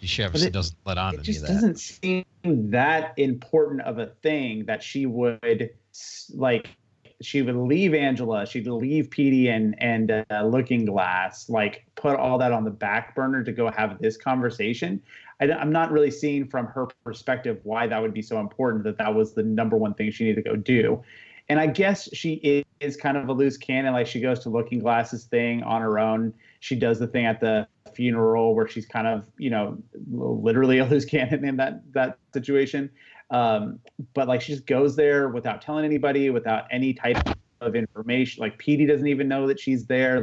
she obviously doesn't let on any of that. It just doesn't seem that important of a thing that she would leave Angela, she'd leave Petey and Looking Glass, put all that on the back burner to go have this conversation. I'm not really seeing from her perspective why that would be so important, that was the number one thing she needed to go do. And I guess she is kind of a loose cannon. Like, she goes to Looking Glass's thing on her own. She does the thing at the funeral where she's kind of, literally a loose cannon in that situation. But she just goes there without telling anybody, without any type of information. Like, Petey doesn't even know that she's there.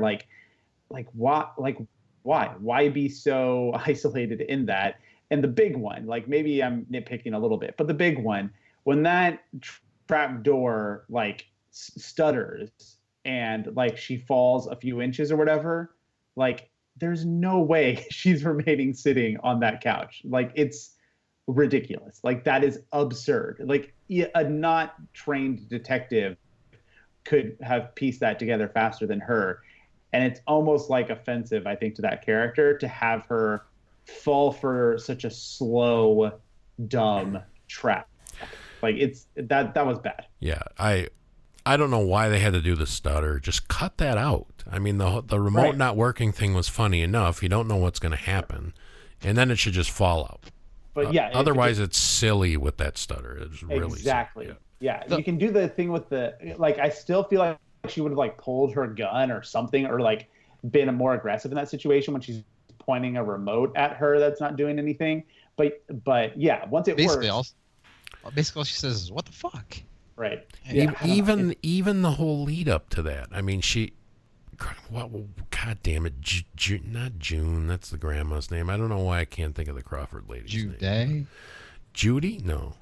Why be so isolated in that? And the big one, maybe I'm nitpicking a little bit, but the big one, when that trap door stutters and she falls a few inches or whatever, there's no way she's remaining sitting on that couch. It's ridiculous. That is absurd. A not trained detective could have pieced that together faster than her. And it's almost offensive, I think, to that character to have her fall for such a slow, dumb trap. That was bad. Yeah, I don't know why they had to do the stutter. Just cut that out. I mean, the remote not working thing was funny enough. You don't know what's going to happen, and then it should just fall out. But otherwise it's silly with that stutter. It's really exactly. silly. Yeah, you can do the thing with the like. I still feel like she would have like pulled her gun or something, or like been more aggressive in that situation when she's pointing a remote at her that's not doing anything. But yeah, once it basically works, basically all she says is "What the fuck?" right? Yeah, Yeah, even the whole lead up to that. I mean, God damn it, not June. That's the grandma's name. I don't know why I can't think of the Crawford lady's name. Judy? Judy? No.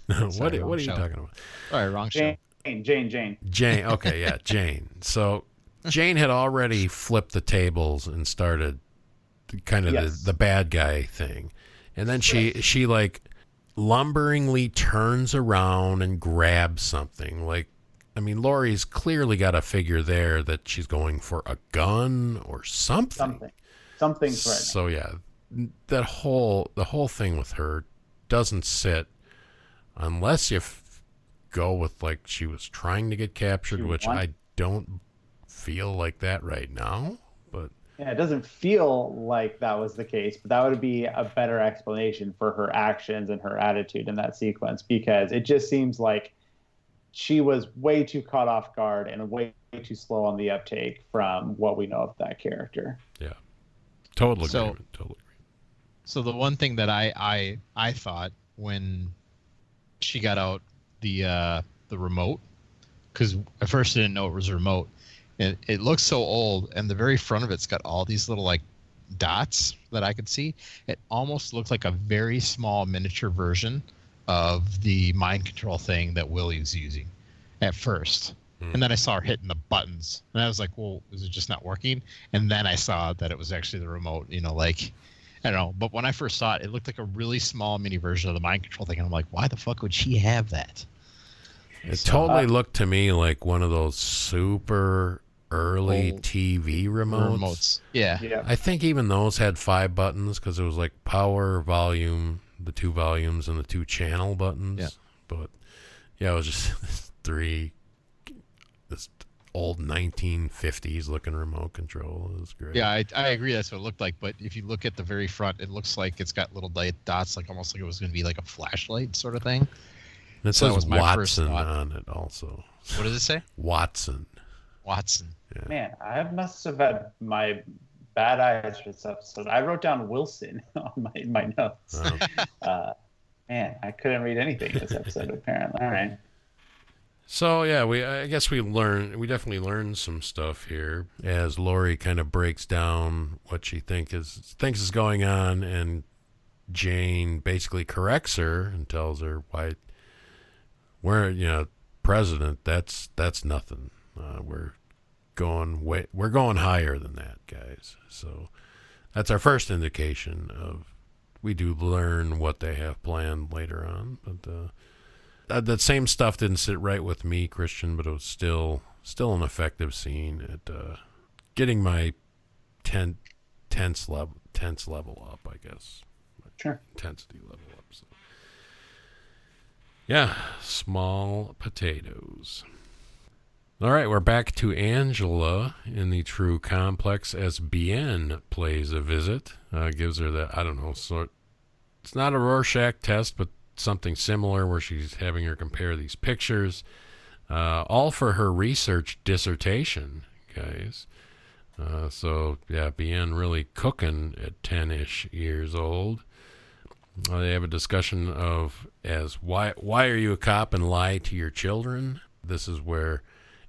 No. Sorry, what are you show. talking about? All right, wrong show. Jane. Jane. Okay, yeah, Jane. So Jane had already flipped the tables and started kind of the bad guy thing, and then she like lumberingly turns around and grabs something. Like, I mean, Laurie's clearly got a figure there that she's going for a gun or something. Something's right. So yeah, the whole thing with her doesn't sit unless you go with like she was trying to get captured, which I don't feel like that right now. But yeah, it doesn't feel like that was the case, but that would be a better explanation for her actions and her attitude in that sequence, because it just seems like she was way too caught off guard and way too slow on the uptake from what we know of that character. Yeah, totally agreement. So the one thing that I thought when she got out the remote, because at first I didn't know it was a remote. It looks so old, and the very front of it's got all these little like dots that I could see. It almost looked like a very small miniature version of the mind control thing that Willie was using at first. And then I saw her hitting the buttons, and I was like, well, is it just not working? And then I saw that it was actually the remote, like, I don't know. But when I first saw it, it looked like a really small mini version of the mind control thing. And I'm like, why the fuck would she have that? It totally looked to me like one of those super early TV remotes. Yeah. I think even those had 5 buttons because it was like power, volume, the 2 volumes, and the 2 channel buttons. Yeah. But yeah, it was just this old 1950s looking remote control. It was great. Yeah, I agree. That's what it looked like. But if you look at the very front, it looks like it's got little dots, like almost like it was going to be like a flashlight sort of thing. And it says Watson on it also. What does it say? Watson. Yeah. Man, I must have had my bad eyes for this episode. I wrote down Wilson on my notes. Oh. Man, I couldn't read anything in this episode apparently. All right. So yeah, I guess we definitely learned some stuff here as Laurie kind of breaks down what she thinks is going on, and Jane basically corrects her and tells her president, that's nothing. We're going higher than that, guys. So that's our first indication of we do learn what they have planned later on, but that same stuff didn't sit right with me, Christian, but it was still an effective scene at getting my tense level up, I guess. Sure. Intensity level up. So. Yeah, small potatoes. All right, we're back to Angela in the True Complex as Bien plays a visit. Gives her that, I don't know, it's not a Rorschach test, but something similar where she's having her compare these pictures, all for her research dissertation, guys. So yeah, Bien really cooking at 10-ish years old. They have a discussion of why are you a cop and lie to your children? This is where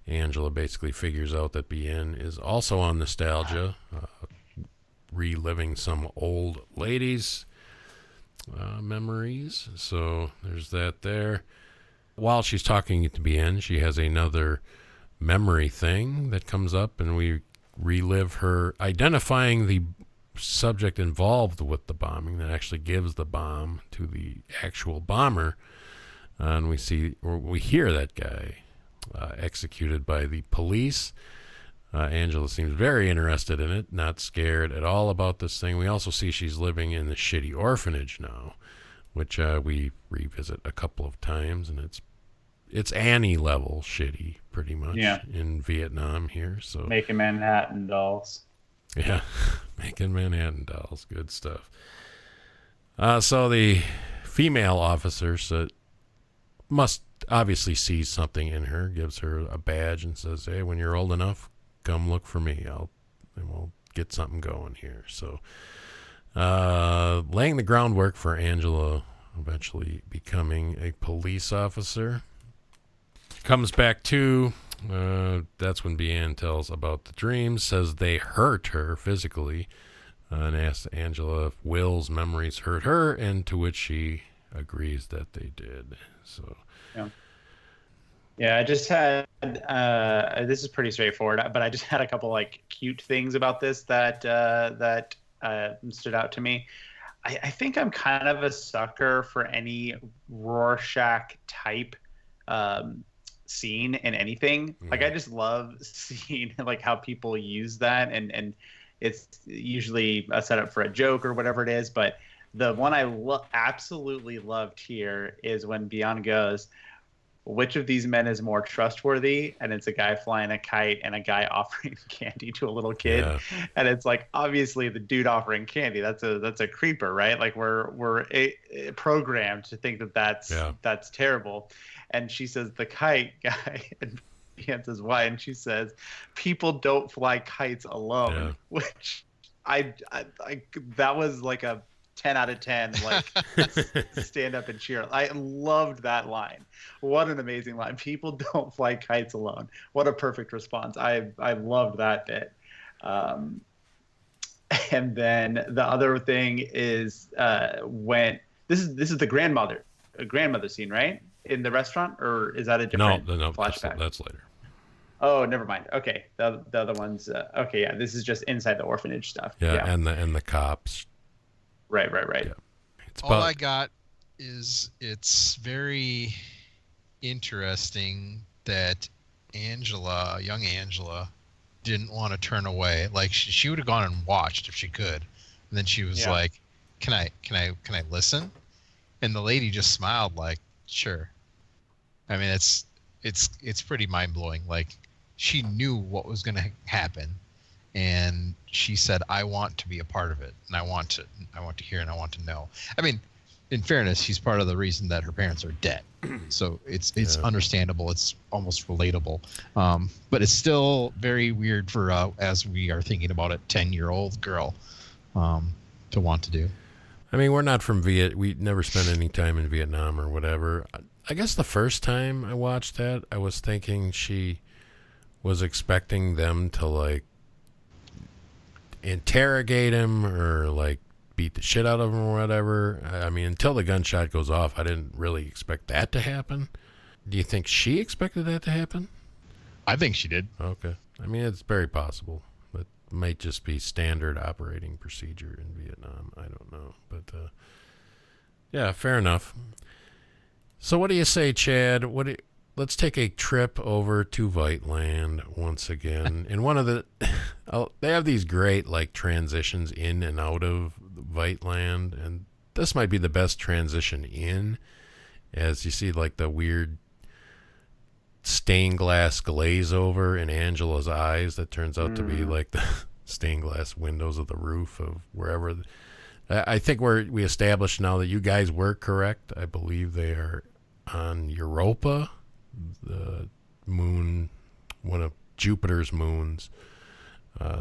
Angela basically figures out that Bien is also on nostalgia, reliving some old ladies' memories. So there's that there. While she's talking to Bien, she has another memory thing that comes up, and we relive her identifying the subject involved with the bombing that actually gives the bomb to the actual bomber. And we hear that guy executed by the police. Angela seems very interested in it, not scared at all about this thing. We also see she's living in the shitty orphanage now, which we revisit a couple of times, and it's Annie level shitty, pretty much, in Vietnam here. So making Manhattan dolls. Yeah, making Manhattan dolls, good stuff. So the female officer must obviously sees something in her, gives her a badge and says, hey, when you're old enough, come look for me. And we'll get something going here. So laying the groundwork for Angela eventually becoming a police officer. Comes back to, that's when Deanne tells about the dreams, says they hurt her physically, and asks Angela if Will's memories hurt her, and to which she agrees that they did. So, yeah, I just had, this is pretty straightforward, but I just had a couple like cute things about this that stood out to me. I think I'm kind of a sucker for any Rorschach type scene in anything. Like I just love seeing like how people use that, and it's usually a setup for a joke or whatever it is. But the one I absolutely loved here is when Beyond goes, which of these men is more trustworthy? And it's a guy flying a kite and a guy offering candy to a little kid. Yeah. And it's like, obviously the dude offering candy, that's a creeper, right? Like we're programmed to think that's terrible. And she says, the kite guy, and he says, why? And she says, people don't fly kites alone, which I that was like a 10 out of 10, like stand up and cheer. I loved that line. What an amazing line. People don't fly kites alone. What a perfect response. I loved that bit. And then the other thing is when this is the grandmother scene, right? In the restaurant, or is that a different flashback? That's later. Oh, never mind. Okay. The other one's okay, yeah, this is just inside the orphanage stuff. Yeah. and the cops. Right. Yeah. All I got is it's very interesting that young Angela, didn't want to turn away. Like she would have gone and watched if she could, and then she was like, "Can I listen?" And the lady just smiled, like, "Sure." I mean, it's pretty mind blowing. Like she knew what was going to happen. And she said, I want to be a part of it, and I want to hear, and I want to know. I mean, in fairness, she's part of the reason that her parents are dead. So it's understandable. It's almost relatable. But it's still very weird for, as we are thinking about a 10-year-old girl, to want to do. I mean, we're not from we never spent any time in Vietnam or whatever. I guess the first time I watched that, I was thinking she was expecting them to, like, interrogate him or like beat the shit out of him or whatever. I mean, until the gunshot goes off, I didn't really expect that to happen. Do you think she expected that to happen? I think she did. Okay. I mean, it's very possible. It might just be standard operating procedure in Vietnam. I don't know. But yeah, fair enough. So what do you say, Chad? Let's take a trip over to Vightland once again. And one of they have these great like transitions in and out of Vightland, and this might be the best transition in, as you see like the weird stained glass glaze over in Angela's eyes that turns out to be like the stained glass windows of the roof of wherever. I think we established now that you guys were correct. I believe they are on Europa, the moon, one of Jupiter's moons.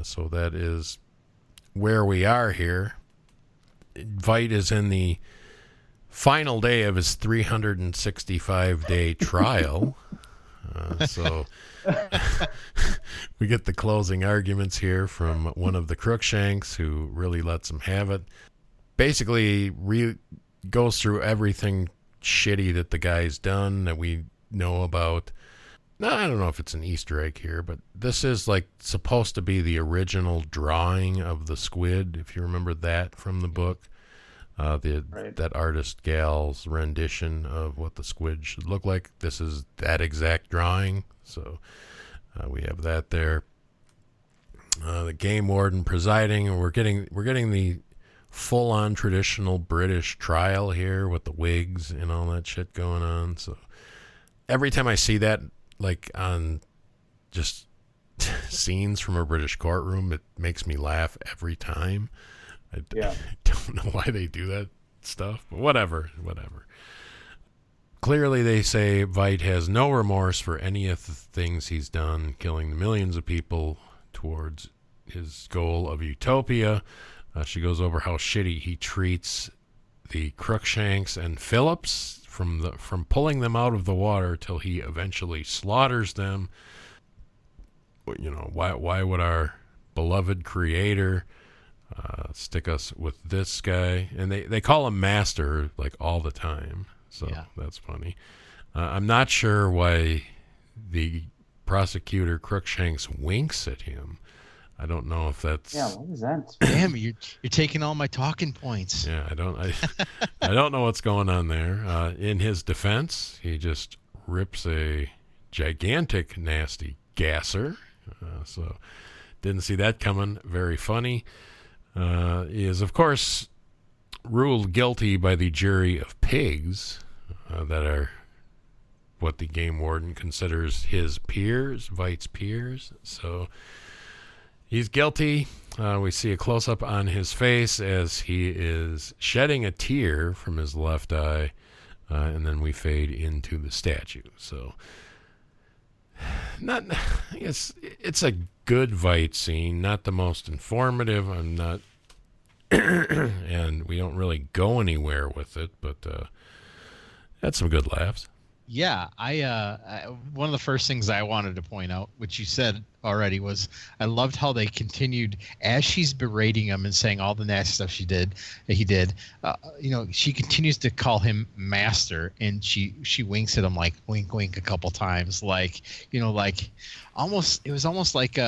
So that is where we are here. Veidt is in the final day of his 365-day trial. So we get the closing arguments here from one of the Crookshanks who really lets him have it. Basically goes through everything shitty that the guy's done that we know about. Now, I don't know if it's an Easter egg here, but this is like supposed to be the original drawing of the squid, if you remember that from the book. That artist gal's rendition of what the squid should look like. This is that exact drawing, so we have that there. The game warden presiding, and we're getting the full-on traditional British trial here with the wigs and all that shit going on. So every time I see that, like on just scenes from a British courtroom, it makes me laugh every time. I don't know why they do that stuff, but whatever. clearly they say Veidt has no remorse for any of the things he's done, killing millions of people towards his goal of utopia. She goes over how shitty he treats the Crookshanks and Phillips from pulling them out of the water till he eventually slaughters them. You know, why would our beloved creator stick us with this guy? And they call him Master like all the time, so yeah. That's funny. I'm not sure why the prosecutor Crookshanks winks at him. I don't know if that's... Yeah, what is that? Damn, you're taking all my talking points. Yeah, I don't know what's going on there. In his defense, he just rips a gigantic, nasty gasser. So didn't see that coming. Very funny. He is, of course, ruled guilty by the jury of pigs that are what the game warden considers his peers, Veidt's peers. So... he's guilty. We see a close-up on his face as he is shedding a tear from his left eye, and then we fade into the statue. So, I guess it's a good Veidt scene, not the most informative. I'm not, and we don't really go anywhere with it, but had some good laughs. Yeah, I one of the first things I wanted to point out, which you said already, was I loved how they continued as she's berating him and saying all the nasty stuff he did. She continues to call him Master, and she winks at him like wink, wink a couple times, like almost it was almost like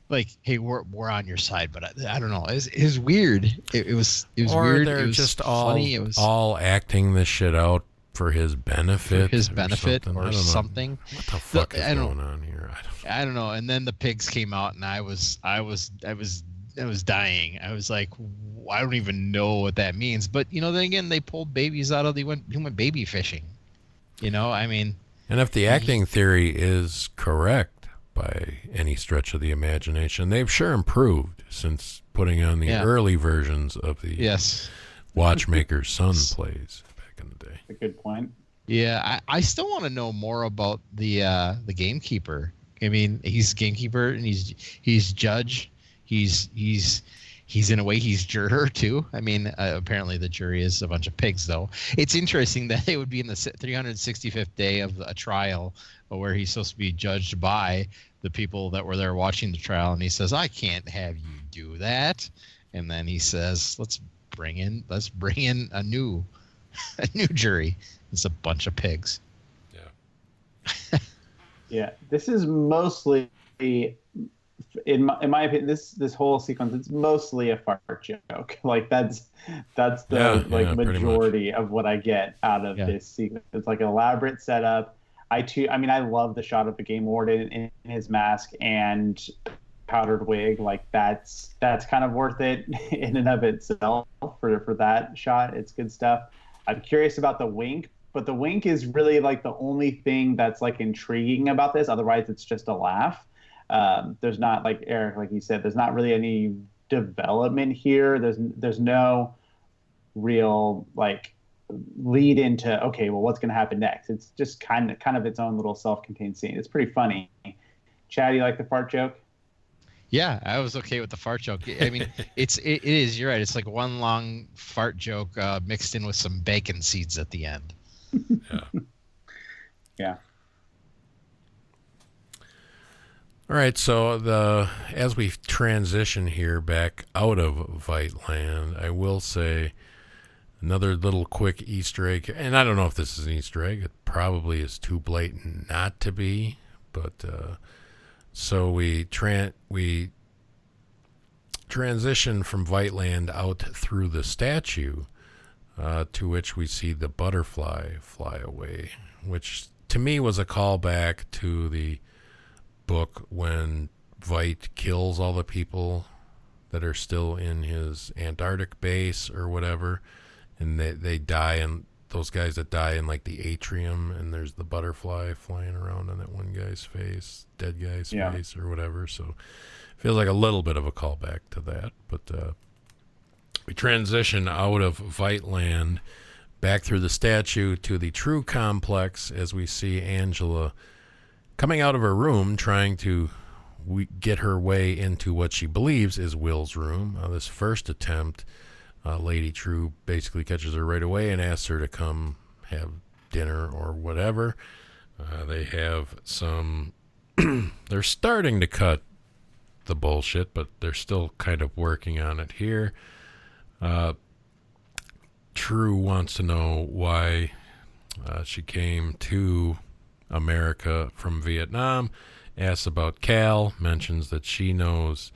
like, hey, we're on your side, but I don't know. It was weird. It was or weird. They're it was just funny. It was all acting this shit out for his benefit. or something. What the fuck is going on here? I don't know. And then the pigs came out, and I was dying. I was like, I don't even know what that means. But then again, they pulled babies out of. He went baby fishing. And if the acting theory is correct, by any stretch of the imagination, they've sure improved since putting on the early versions of the Watchmaker's son plays back in the day. A good point. Yeah, I still want to know more about the gamekeeper. I mean, he's gamekeeper and he's judge. He's in a way he's juror too. I mean, apparently the jury is a bunch of pigs, though. It's interesting that it would be in the 365th day of a trial where he's supposed to be judged by the people that were there watching the trial, and he says, "I can't have you do that." And then he says, "Let's bring in a new jury. It's a bunch of pigs." Yeah. Yeah, this is mostly, in my opinion, this whole sequence, it's mostly a fart joke. Like that's the majority of what I get out of this sequence. It's like an elaborate setup. I love the shot of the game warden in his mask and powdered wig. Like that's kind of worth it in and of itself for that shot. It's good stuff. I'm curious about the wink, but the wink is really like the only thing that's like intriguing about this. Otherwise, it's just a laugh. There's not, like Eric, like you said, there's not really any development here. There's no real like lead into, okay, well, what's going to happen next? It's just kind of its own little self-contained scene. It's pretty funny. Chad, you like the fart joke? Yeah, I was okay with the fart joke. I mean, it is. You're right. It's like one long fart joke mixed in with some bacon seeds at the end. Yeah. All right, so as we transition here back out of Veightland, I will say another little quick Easter egg, and I don't know if this is an Easter egg. It probably is too blatant not to be, but so we transition from Veightland out through the statue, to which we see the butterfly fly away, which to me was a callback to the book when Veidt kills all the people that are still in his Antarctic base or whatever, and they die, and those guys that die in like the atrium, and there's the butterfly flying around on that one guy's face, dead guy's face or whatever. So feels like a little bit of a callback to that. But we transition out of Veightland back through the statue to the True Complex as we see Angela coming out of her room trying to get her way into what she believes is Will's room. This first attempt, Lady True basically catches her right away and asks her to come have dinner or whatever. They have some... they're starting to cut the bullshit, but they're still kind of working on it here. True wants to know why she came to America from Vietnam, asks about Cal, mentions that she knows,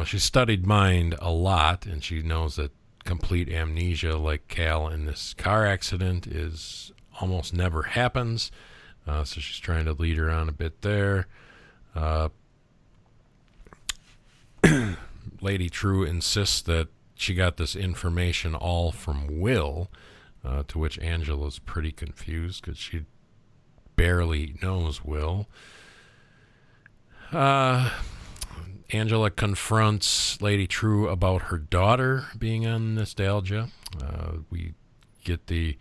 she studied mind a lot, and she knows that complete amnesia like Cal in this car accident is almost never happens. So she's trying to lead her on a bit there. Lady True insists that she got this information all from Will, to which Angela's pretty confused because she barely knows Will. Angela confronts Lady True about her daughter being on nostalgia. We get the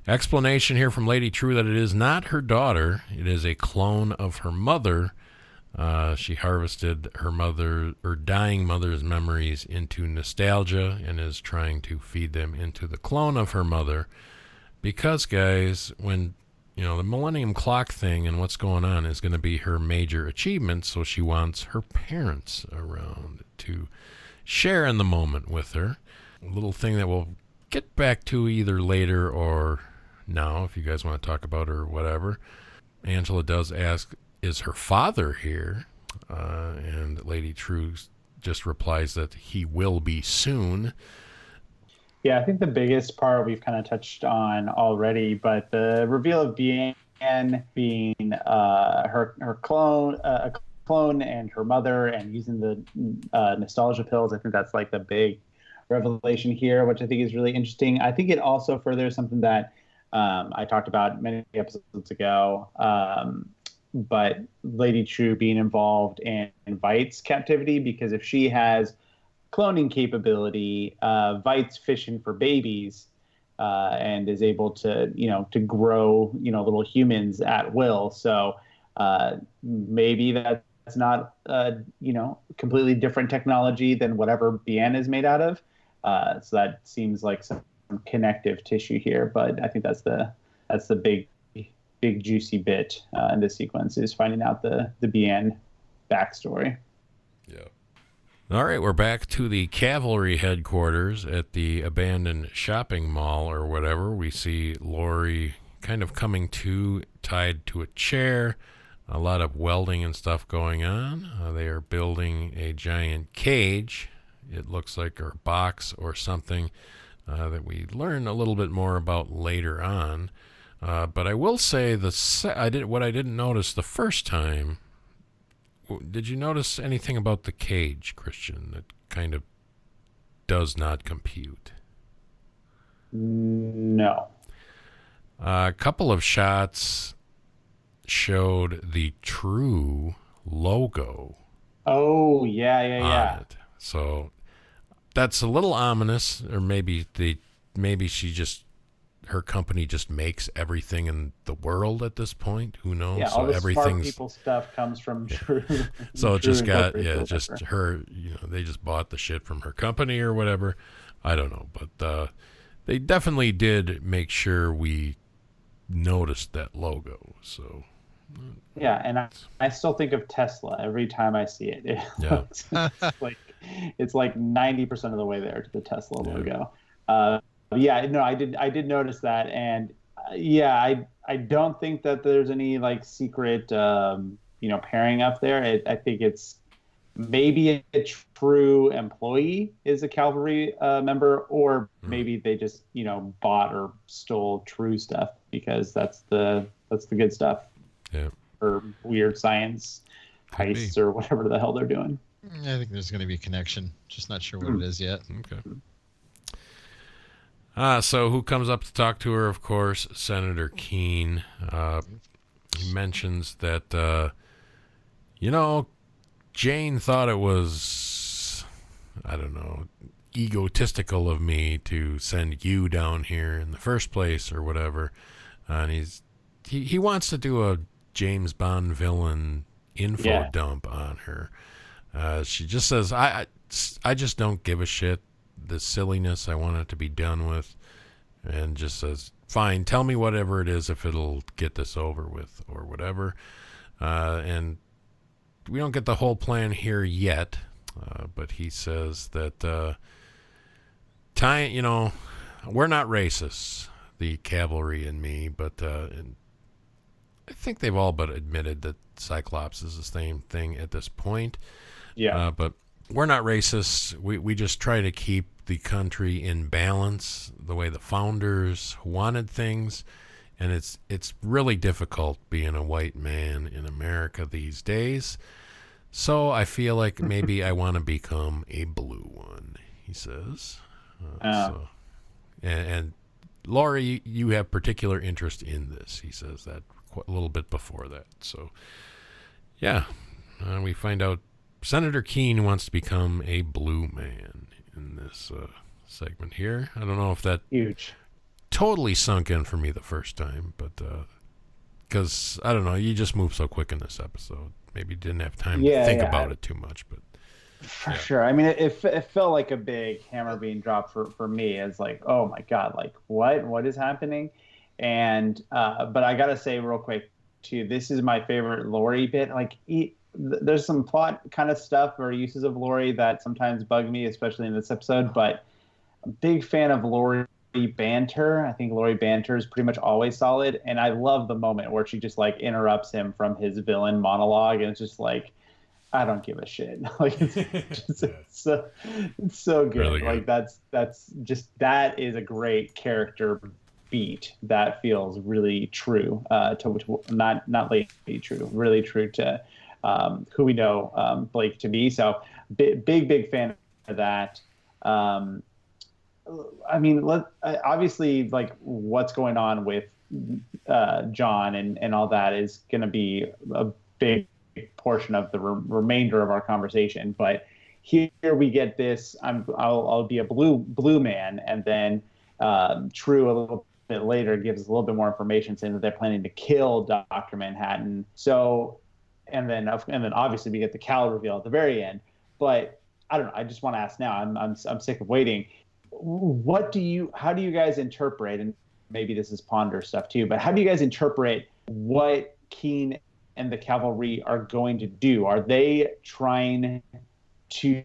explanation here from Lady True that it is not her daughter. It is a clone of her mother. She harvested her dying mother's memories into nostalgia and is trying to feed them into the clone of her mother. Because, guys, when the Millennium Clock thing and what's going on is going to be her major achievement, so she wants her parents around to share in the moment with her. A little thing that we'll get back to either later or now, if you guys want to talk about her or whatever. Angela does ask, is her father here? And Lady True just replies that he will be soon. Yeah, I think the biggest part we've kind of touched on already, but the reveal of Bian being her clone, a clone, and her mother, and using the nostalgia pills, I think that's like the big revelation here, which I think is really interesting. I think it also furthers something that I talked about many episodes ago, but Lady True being involved in Vite's captivity, because if she has cloning capability, Vite's fishing for babies, and is able to, to grow, little humans at will. So maybe that's not, completely different technology than whatever Bian is made out of. So that seems like some connective tissue here, but I think that's the big juicy bit in this sequence, is finding out the Bian backstory. Yeah. All right, we're back to the cavalry headquarters at the abandoned shopping mall or whatever. We see Lori kind of coming to, tied to a chair. A lot of welding and stuff going on. They are building a giant cage. It looks like a box or something that we learn a little bit more about later on. But I will say what I didn't notice the first time. Did you notice anything about the cage, Christian, that kind of does not compute? No. A couple of shots showed the True logo. Oh, yeah. On it. So that's a little ominous, or maybe her company just makes everything in the world at this point. Who knows? Yeah, all the smart people stuff comes from True. So it just got, just her, they just bought the shit from her company or whatever. I don't know. But they definitely did make sure we noticed that logo. So. Yeah, and I still think of Tesla every time I see it. It's like 90% of the way there to the Tesla logo. I did notice that, and I don't think that there's any like secret pairing up there. I think it's maybe a True employee is a cavalry member, or maybe they just bought or stole True stuff, because that's the good stuff. Yeah. Or weird science heists or whatever the hell they're doing. I think there's going to be a connection. Just not sure what it is yet. Okay. So who comes up to talk to her? Of course, Senator Keene. He mentions that, Jane thought it was, I don't know, egotistical of me to send you down here in the first place or whatever. And he wants to do a James Bond villain info dump on her. She just says, I just don't give a shit. The silliness, I want it to be done with. And just says, fine, tell me whatever it is if it'll get this over with or whatever. And we don't get the whole plan here yet. But he says that, we're not racists, the cavalry and me, but and I think they've all but admitted that Cyclops is the same thing at this point. Yeah. But we're not racist. We just try to keep the country in balance the way the founders wanted things. And it's really difficult being a white man in America these days. So I feel like maybe I want to become a blue one, he says. And Laurie, you have particular interest in this. He says that a little bit before that. So, yeah, we find out Senator Keene wants to become a blue man in this segment here. I don't know if that huge totally sunk in for me the first time, but because I don't know, you just move so quick in this episode. Maybe didn't have time to think about it too much, but for sure. I mean, it felt like a big hammer being dropped for me. It's like, oh my God, like what is happening? And but I gotta say real quick too, this is my favorite Laurie bit. Like there's some plot kind of stuff or uses of Laurie that sometimes bug me, especially in this episode. But a big fan of Laurie banter. I think Laurie banter is pretty much always solid, and I love the moment where she just like interrupts him from his villain monologue, and it's just like, I don't give a shit. Like it's so good. Really like good. that is a great character beat that feels really true to not lately true, really true to who we know Blake to be. So big fan of that. I mean, obviously, like what's going on with John and all that is going to be a big portion of the remainder of our conversation. But here we get this. I'll be a blue man, and then True a little bit later gives us a little bit more information saying that they're planning to kill Dr. Manhattan. So, and then obviously we get the Cal reveal at the very end. But I don't know. I just want to ask now. I'm sick of waiting. How do you guys interpret, and maybe this is Ponder stuff too, but how do you guys interpret what Keene and the cavalry are going to do? Are they trying to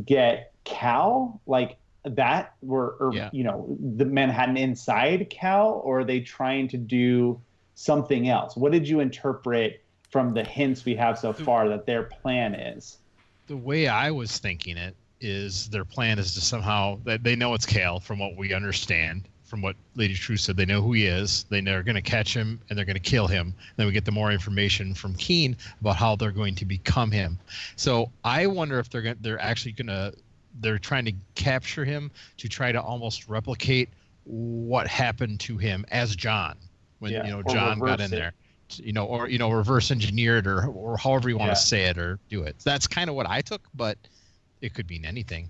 get Cal like that, or the Manhattan inside Cal, or are they trying to do something else? What did you interpret from the hints we have so far that their plan is? The way I was thinking it is their plan is to somehow, they know it's Cal from what we understand, from what Lady True said. They know who he is. They're going to catch him and they're going to kill him. Then we get the more information from Keene about how they're going to become him. So I wonder if they're trying to capture him to try to almost replicate what happened to him as John when John got in there. Or reverse engineered or however you want to say it or do it. That's kind of what I took, but it could mean anything,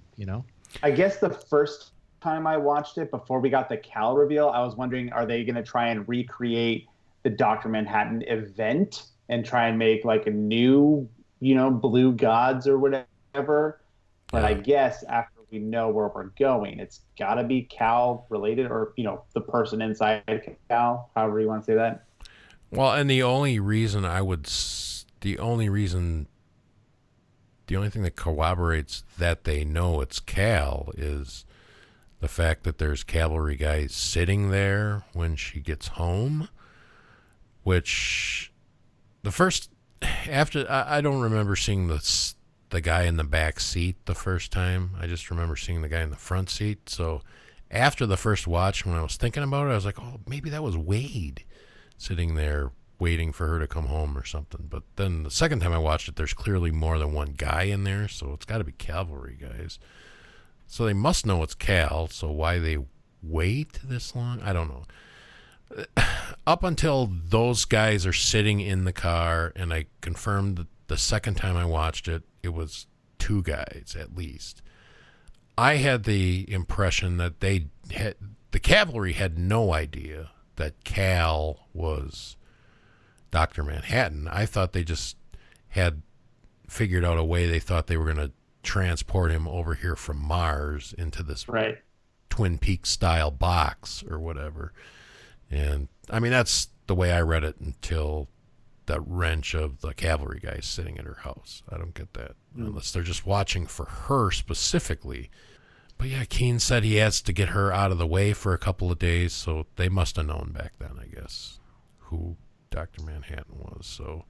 I guess the first time I watched it, before we got the Cal reveal, I was wondering, are they going to try and recreate the Dr. Manhattan event and try and make like a new, Blue Gods or whatever? But I guess after we know where we're going, it's got to be Cal related, or, the person inside Cal, however you want to say that. Well, and the only thing that corroborates that they know it's Cal is the fact that there's cavalry guys sitting there when she gets home, which I don't remember seeing the guy in the back seat the first time. I just remember seeing the guy in the front seat. So after the first watch, when I was thinking about it, I was like, oh, maybe that was Wade sitting there waiting for her to come home or something. But then the second time I watched it, there's clearly more than one guy in there, so it's got to be cavalry guys. So they must know it's Cal, so why they wait this long, I don't know. Up until those guys are sitting in the car, and I confirmed that the second time I watched it, it was two guys at least. I had the impression that the cavalry had no idea that Cal was Dr. Manhattan. I thought they just had figured out a way. They thought they were going to transport him over here from Mars into this Twin Peaks style box or whatever. And I mean, that's the way I read it until that wrench of the cavalry guy sitting at her house. I don't get that unless they're just watching for her specifically. But yeah, Keen said he has to get her out of the way for a couple of days, so they must have known back then, I guess, who Dr. Manhattan was. So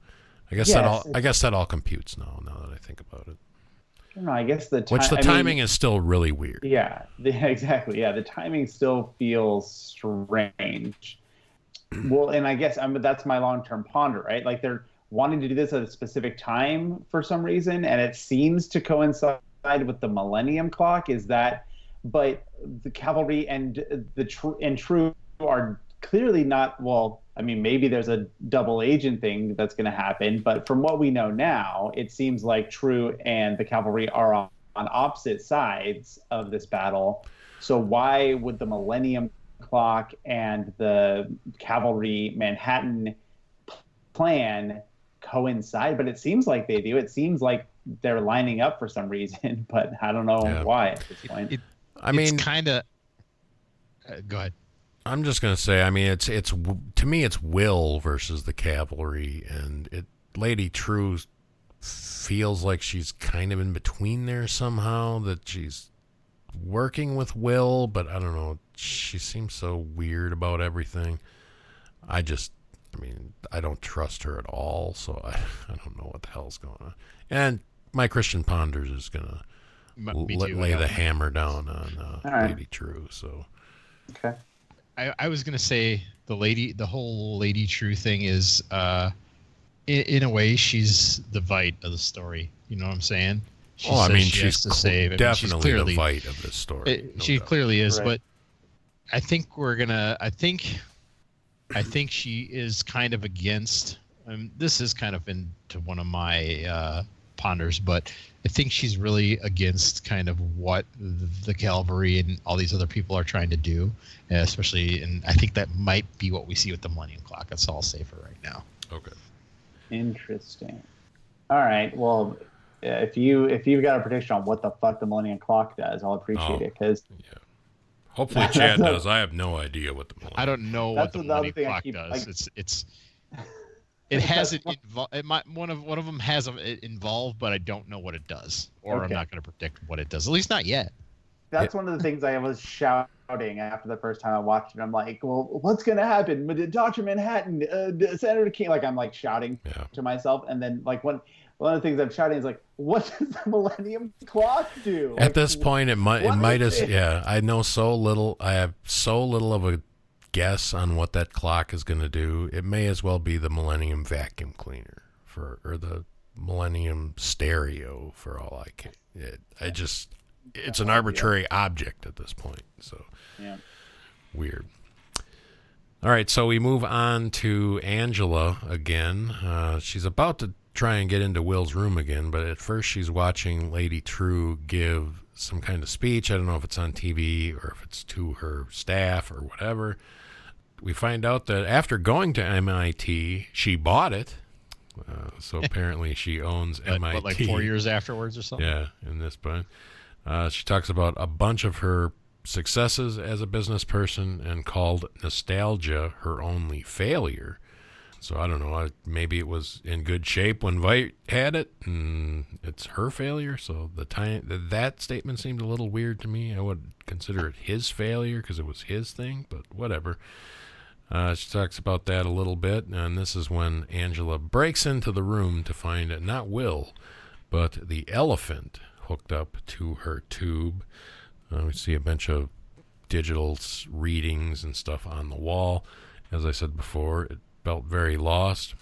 I guess that all computes now that I think about it. I don't know. I guess the timing is still really weird. Yeah, exactly. Yeah, the timing still feels strange. Well, and I guess that's my long-term ponder, right? Like they're wanting to do this at a specific time for some reason, and it seems to coincide with the Millennium Clock. But the cavalry and True are clearly not. Well, I mean, maybe there's a double agent thing that's going to happen, but from what we know now, it seems like True and the cavalry are on opposite sides of this battle. So why would the Millennium Clock and the cavalry Manhattan plan coincide? But it seems like they do. It seems like they're lining up for some reason, but I don't know why at this point. It's kind of go ahead. I'm just going to say, I mean, it's to me, it's Will versus the cavalry, and Lady True feels like she's kind of in between there somehow, that she's working with Will, but I don't know. She seems so weird about everything. I don't trust her at all, so I don't know what the hell's going on. And my Christian Ponders is going to lay the hammer down on Lady True. So, okay. I was going to say the whole Lady True thing is, in a way, she's the Vite of the story. You know what I'm saying? She's definitely the Vite of this story. She clearly is, but I think I think she is kind of against. This is kind of into one of my ponders, but I think she's really against kind of what the cavalry and all these other people are trying to do, especially, and I think that might be what we see with the Millennium Clock. That's all I'll say for right now. Okay. Interesting. All right. Well, if you've got a prediction on what the fuck the Millennium Clock does, I'll appreciate it, because hopefully Chad does. I have no idea what the Millennium. I don't know what the Millennium Clock does. It has it involved. One of them has it involved, but I don't know what it does, or I'm not going to predict what it does. At least not yet. That's one of the things I was shouting after the first time I watched it. I'm like, well, what's going to happen? Dr. Manhattan, Senator King. Like I'm like shouting to myself, and then like one of the things I'm shouting is like, what does the Millennium Clock do? At this point, it might I know so little. I have so little of a guess on what that clock is going to do. It may as well be the Millennium Vacuum Cleaner or the Millennium Stereo for all I can. It's an arbitrary object at this point. So weird. All right, so we move on to Angela again. She's about to try and get into Will's room again, but at first she's watching Lady True give some kind of speech. I don't know if it's on TV or if it's to her staff or whatever. We find out that after going to MIT, she bought it. So apparently she owns MIT. But like 4 years afterwards or something? Yeah, in this point. She talks about a bunch of her successes as a business person and called nostalgia her only failure. So I don't know, maybe it was in good shape when Vite had it, and it's her failure. So that statement seemed a little weird to me. I would consider it his failure because it was his thing, but whatever. She talks about that a little bit, and this is when Angela breaks into the room to find not Will, but the elephant hooked up to her tube. We see a bunch of digital readings and stuff on the wall. As I said before, it felt very lost.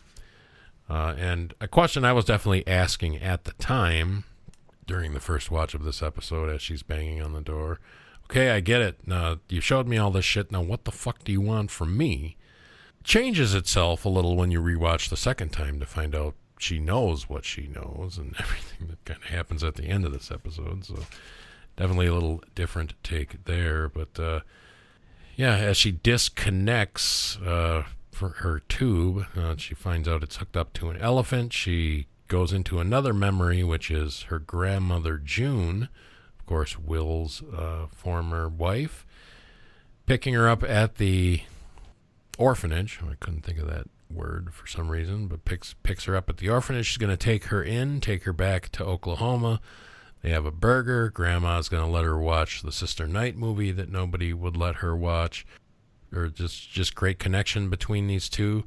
And a question I was definitely asking at the time during the first watch of this episode as she's banging on the door. Okay, I get it. Now, you showed me all this shit. Now, what the fuck do you want from me? Changes itself a little when you rewatch the second time to find out she knows what she knows and everything that kind of happens at the end of this episode. So definitely a little different take there. But yeah, as she disconnects for her tube, she finds out it's hooked up to an elephant. She goes into another memory, which is her grandmother June, of course Will's former wife, picking her up at the orphanage. I couldn't think of that word for some reason, but picks her up at the orphanage. She's going to take her back to Oklahoma. They have a burger. Grandma's going to let her watch the Sister Night movie that nobody would let her watch. Or just great connection between these two.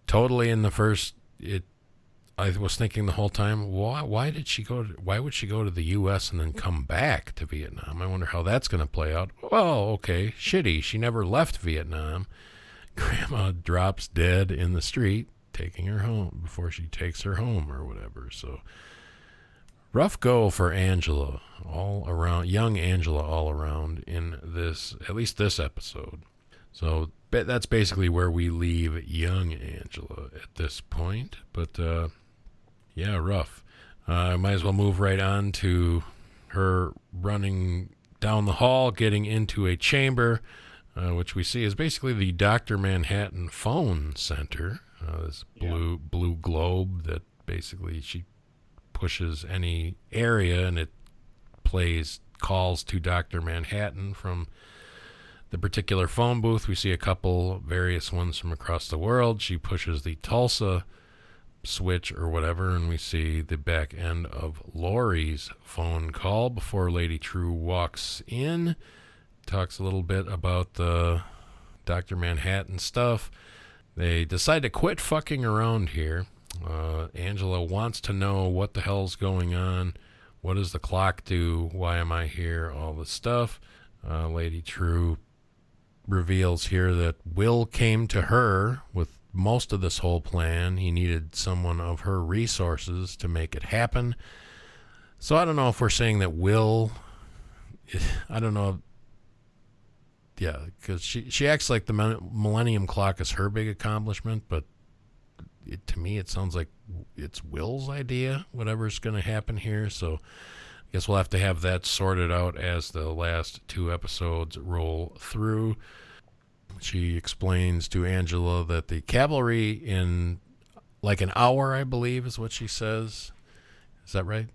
Totally in the first, I was thinking the whole time, why would she go to the U.S. and then come back to Vietnam? I wonder how that's going to play out. Oh, okay, shitty. She never left Vietnam. Grandma drops dead in the street, taking her home before she takes her home or whatever. So rough go for Angela all around, young Angela all around in this, at least this episode. So that's basically where we leave young Angela at this point. But yeah, rough. Might as well move right on to her running down the hall, getting into a chamber, which we see is basically the Dr. Manhattan phone center. This blue globe that basically she pushes any area and it plays calls to Dr. Manhattan from the particular phone booth. We see a couple various ones from across the world. She pushes the Tulsa switch or whatever, and we see the back end of Lori's phone call before Lady True walks in, talks a little bit about the Dr. Manhattan stuff. They decide to quit fucking around here. Angela wants to know what the hell's going on. What does the clock do? Why am I here? All this stuff. Lady True reveals here that Will came to her with most of this whole plan. He needed someone of her resources to make it happen. So I don't know if we're saying that Will, I don't know. Yeah, because she acts like the Millennium Clock is her big accomplishment, but to me it sounds like it's Will's idea, whatever's going to happen here. So I guess we'll have to have that sorted out as the last two episodes roll through. She explains to Angela that the cavalry in like an hour, I believe, is what she says. Is that right?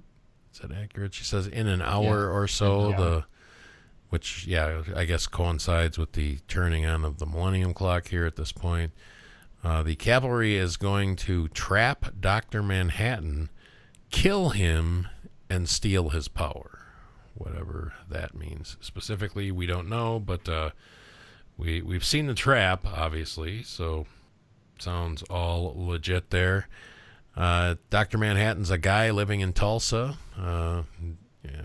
Is that accurate? She says in an hour or so, which I guess coincides with the turning on of the Millennium Clock here at this point. The cavalry is going to trap Dr. Manhattan, kill him, and steal his power. Whatever that means specifically, we don't know, but we've seen the trap, obviously, so sounds all legit there. Dr. Manhattan's a guy living in Tulsa.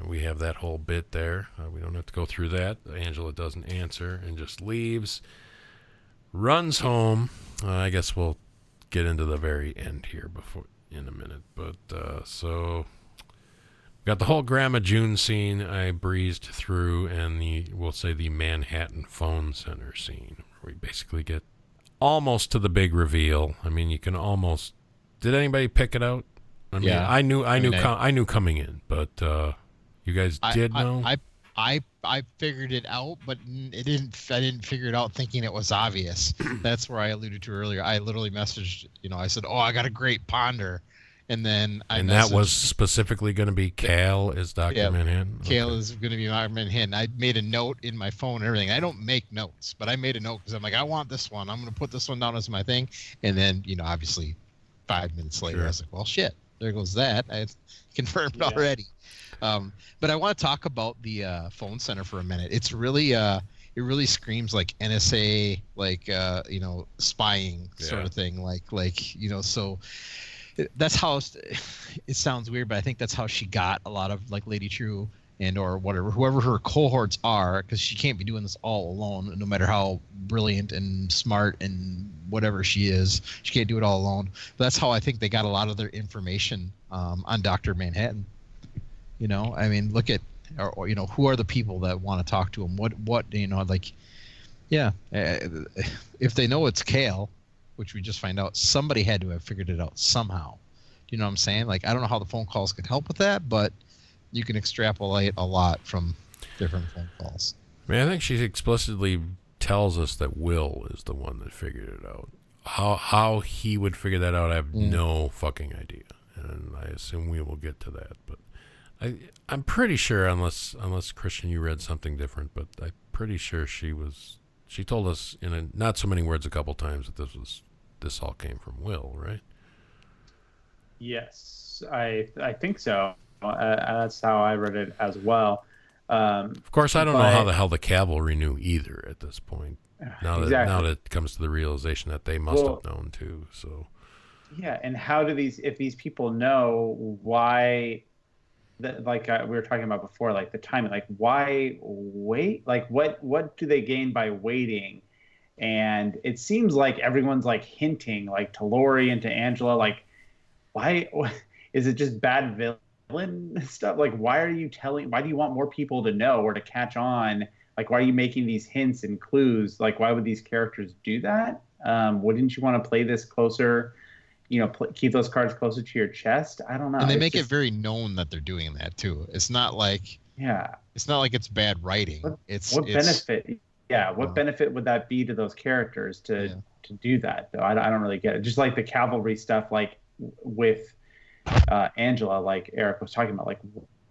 We have that whole bit there. We don't have to go through that. Angela doesn't answer and just leaves. Runs home. I guess we'll get into the very end here in a minute. But so got the whole Grandma June scene I breezed through, and we'll say the Manhattan phone center scene, where we basically get almost to the big reveal. I mean, you can almost. Did anybody pick it out? I mean, I knew coming in, but you guys did know. I figured it out, but I didn't figure it out thinking it was obvious. That's where I alluded to earlier. I literally messaged, I said, "Oh, I got a great ponder," and then that was specifically going to be Cal as Dr. Manhattan. Cal is going to be Dr. Manhattan. I made a note in my phone and everything. I don't make notes, but I made a note because I'm like, I want this one. I'm going to put this one down as my thing, and then obviously 5 minutes later, I was like, well, shit, there goes that. I confirmed already. But I want to talk about the phone center for a minute. It's really it really screams like NSA, like spying sort of thing, so that's how it sounds weird, but I think that's how she got a lot of like Lady True and or whatever, whoever her cohorts are, because she can't be doing this all alone, no matter how brilliant and smart and whatever she is. She can't do it all alone. But that's how I think they got a lot of their information on Dr. Manhattan. I mean, look at, who are the people that want to talk to him? If they know it's Kale, which we just find out, somebody had to have figured it out somehow. Do you know what I'm saying? Like, I don't know how the phone calls could help with that, but you can extrapolate a lot from different phone calls. I mean, I think she explicitly tells us that Will is the one that figured it out. How he would figure that out, I have no fucking idea, and I assume we will get to that. But I'm pretty sure, unless Christian, you read something different, but I'm pretty sure she told us in not so many words a couple times that this all came from Will, right? Yes, I think so. That's how I read it as well. Of course, I don't know how the hell the cavalry knew either at this point. Now that it comes to the realization that they must have known too. So yeah, and how do if these people know why? Like we were talking about before, like the timing, like why wait? Like what do they gain by waiting? And it seems like everyone's like hinting, like to Lori and to Angela, like why is it just bad villain stuff? Like why do you want more people to know or to catch on? Like, why are you making these hints and clues? Like, why would these characters do that? Wouldn't you want to play this closer, keep those cards closer to your chest? I don't know. And they make it very known that they're doing that too. It's not like it's bad writing. What benefit? Yeah, what benefit would that be to those characters to do that? Though I don't really get it. Just like the cavalry stuff, like with Angela, like Eric was talking about, like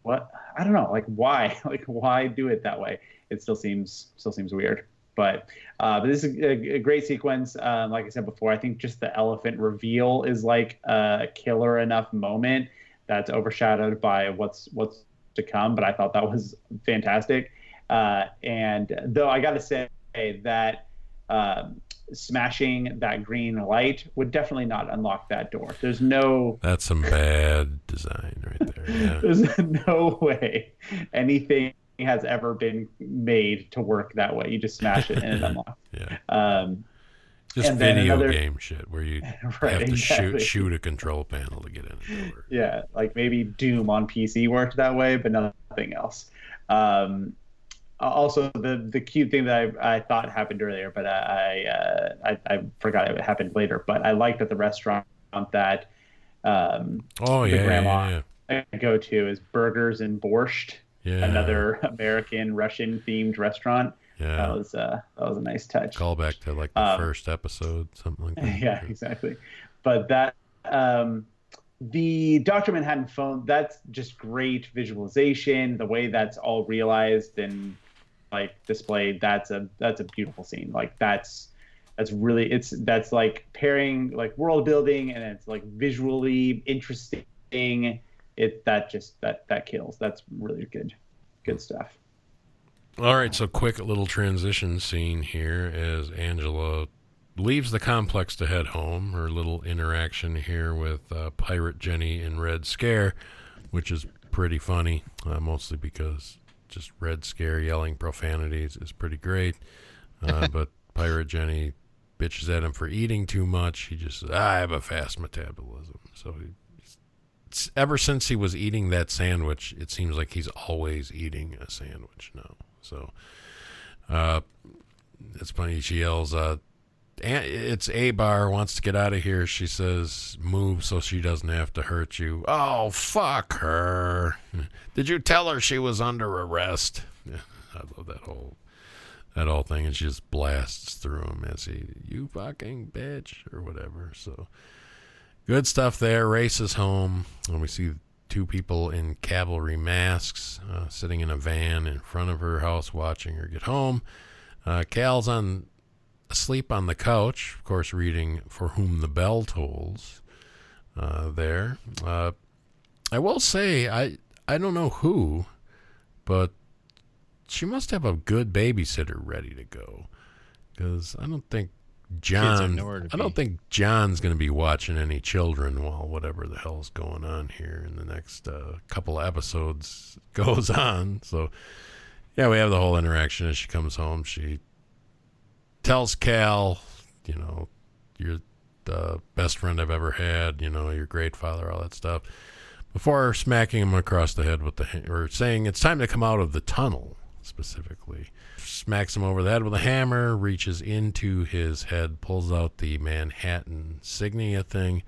what? I don't know. Like why? Like why do it that way? It still seems weird, but this is a great sequence. Like I said before, I think just the elephant reveal is like a killer enough moment that's overshadowed by what's to come. But I thought that was fantastic. And though I got to say that smashing that green light would definitely not unlock that door. That's some bad design right there. Yeah. There's no way anything has ever been made to work that way. You just smash it and it unlocks. Yeah. Just video game shit where you have to shoot a control panel to get in the door. Yeah, like maybe Doom on PC worked that way, but nothing else. Also, the cute thing that I thought happened earlier, but I forgot it happened later. But I liked at the restaurant that grandma go to is Burgers and Borscht. Yeah. Another American Russian themed restaurant. Yeah. That was a nice touch. Call back to like the first episode, something like that. Yeah, exactly. But that the Dr. Manhattan phone, that's just great visualization. The way that's all realized and like displayed, that's a beautiful scene. Like that's like pairing like world building and it's like visually interesting. That kills. That's really good stuff. All right, so quick little transition scene here as Angela leaves the complex to head home. Her little interaction here with Pirate Jenny and Red Scare, which is pretty funny, mostly because just Red Scare yelling profanities is pretty great. But Pirate Jenny bitches at him for eating too much. He just says, I have a fast metabolism. So ever since he was eating that sandwich, it seems like he's always eating a sandwich now. So it's funny. She yells, it's A-Bar, wants to get out of here. She says, move so she doesn't have to hurt you. Oh, fuck her. Did you tell her she was under arrest? Yeah, I love that whole thing. And she just blasts through him as you fucking bitch, or whatever. So good stuff there. Races home, and we see two people in cavalry masks sitting in a van in front of her house watching her get home. Cal's asleep on the couch, of course, reading For Whom the Bell Tolls there. I will say, I don't know who, but she must have a good babysitter ready to go, because I don't think John's going to be watching any children while whatever the hell's going on here in the next couple of episodes goes on. So, yeah, we have the whole interaction as she comes home. She tells Cal, you're the best friend I've ever had, you're a great father, all that stuff, before smacking him across the head or saying it's time to come out of the tunnel, specifically. Smacks him over the head with a hammer, reaches into his head, pulls out the Manhattan Signia thing.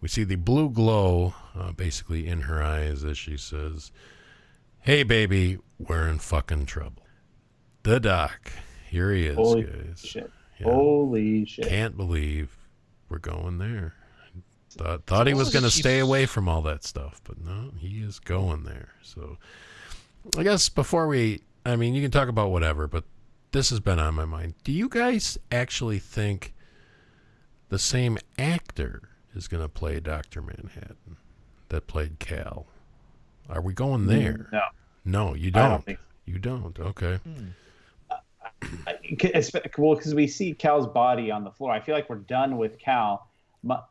We see the blue glow basically in her eyes as she says, Hey, baby, we're in fucking trouble. The Doc. Here he is, Holy guys. shit. Yeah. Holy shit. Can't believe we're going there. Thought he was going to stay away from all that stuff, but no, he is going there. So I guess before you can talk about whatever, but this has been on my mind. Do you guys actually think the same actor is going to play Dr. Manhattan that played Cal? Are we going there? No. No, you don't. I don't think so. You don't. Okay. Well, because we see Cal's body on the floor. I feel like we're done with Cal.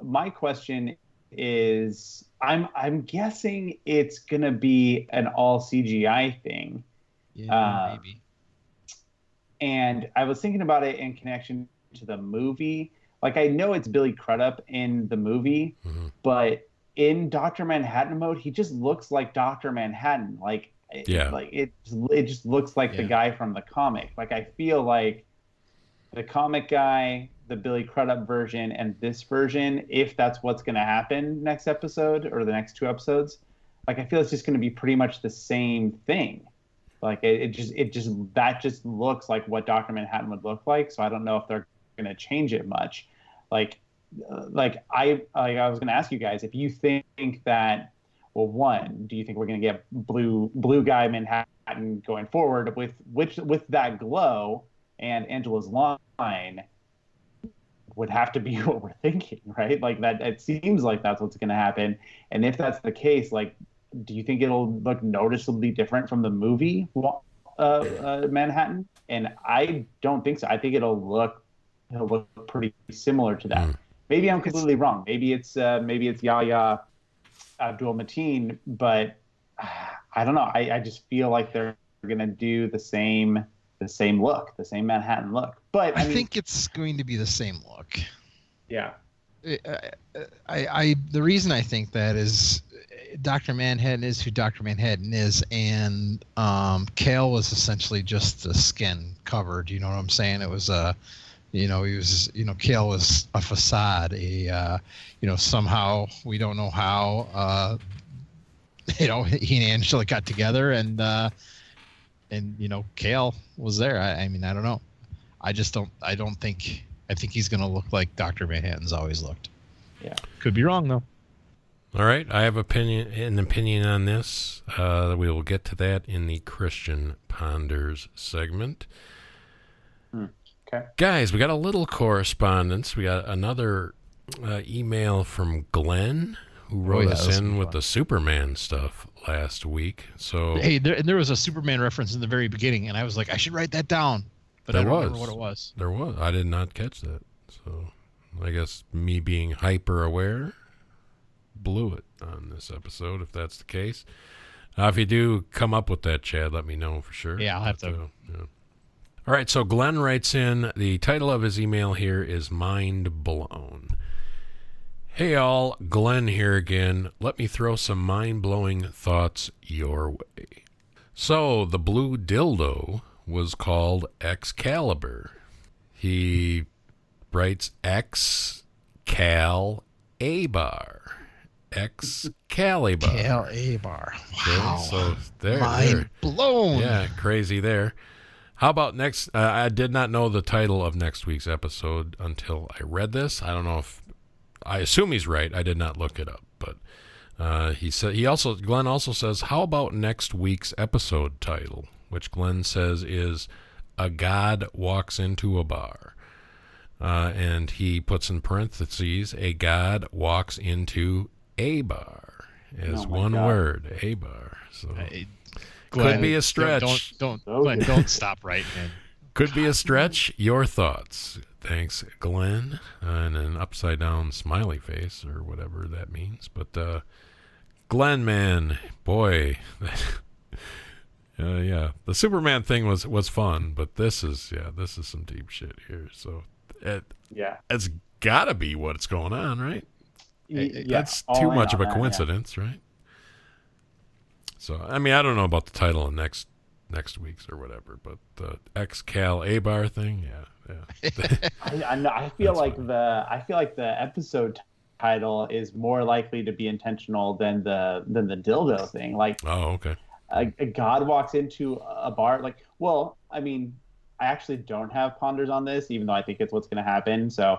My question is, I'm guessing it's gonna be an all CGI thing. Yeah, maybe. And I was thinking about it in connection to the movie. Like, I know it's Billy Crudup in the movie, but in Dr. Manhattan mode, he just looks like Dr. Manhattan. Like, it just looks like the guy from the comic. Like, I feel like the comic guy, the Billy Crudup version, and this version, if that's what's going to happen next episode or the next 2 episodes, like, I feel it's just going to be pretty much the same thing. Like, it just looks like what Dr. Manhattan would look like. So I don't know if they're going to change it much. I was going to ask you guys if you think that, well, one, do you think we're going to get blue guy Manhattan going forward with that glow, and Angela's line would have to be what we're thinking, right? Like, that it seems like that's what's going to happen. And if that's the case, like, do you think it'll look noticeably different from the movie Manhattan? And I don't think so. I think it'll look pretty similar to that. Maybe I'm completely wrong. Maybe it's Yahya Abdul-Mateen, but I don't know. I just feel like they're gonna do the same look, the same Manhattan look. But I think it's going to be the same look. Yeah. The reason I think that is Dr. Manhattan is who Dr. Manhattan is, and Kale was essentially just the skin covered. You know what I'm saying? It was Kale was a facade. Somehow we don't know how. He and Angela got together, and Kale was there. I mean, I don't know. I think he's going to look like Dr. Manhattan's always looked. Yeah. Could be wrong, though. All right. I have an opinion on this. We will get to that in the Christian Ponders segment. Okay. Guys, we got a little correspondence. We got another email from Glenn, who wrote us in with the Superman stuff last week. So hey, there was a Superman reference in the very beginning, and I was like, I should write that down, but I don't remember what it was. There was. I did not catch that. So I guess me being hyper aware blew it on this episode, if that's the case. If you do come up with that, Chad, let me know for sure. Yeah, I'll have to. Yeah. All right, so Glenn writes in, the title of his email here is Mind Blown. Hey all, Glenn here again. Let me throw some mind-blowing thoughts your way. So, the blue dildo was called Excalibur. He writes Excalibur. Excalibur. Excalibur. Wow. So there. Mind blown. Yeah, crazy there. How about next? I did not know the title of next week's episode until I read this. I don't know if I assume he's right. I did not look it up, but Glenn also says, how about next week's episode title, which Glenn says is A God Walks Into a Bar. And he puts in parentheses, a God walks into a bar as one word, a bar. So Glenn, could be a stretch. Glenn, don't stop writing it. Could be a stretch. Your thoughts. Thanks, Glenn. And an upside down smiley face or whatever that means. But Glenn, man, boy, yeah, the Superman thing was fun, but this is some deep shit here. So it's got to be what's going on, right? That's too much of a coincidence, right? So, I mean, I don't know about the title of next week's or whatever, but the Excalibur thing, yeah. I feel like the episode title is more likely to be intentional than the dildo thing. Like, oh, okay. a god walks into a bar. Like, well, I mean, I actually don't have ponders on this, even though I think it's what's going to happen. So,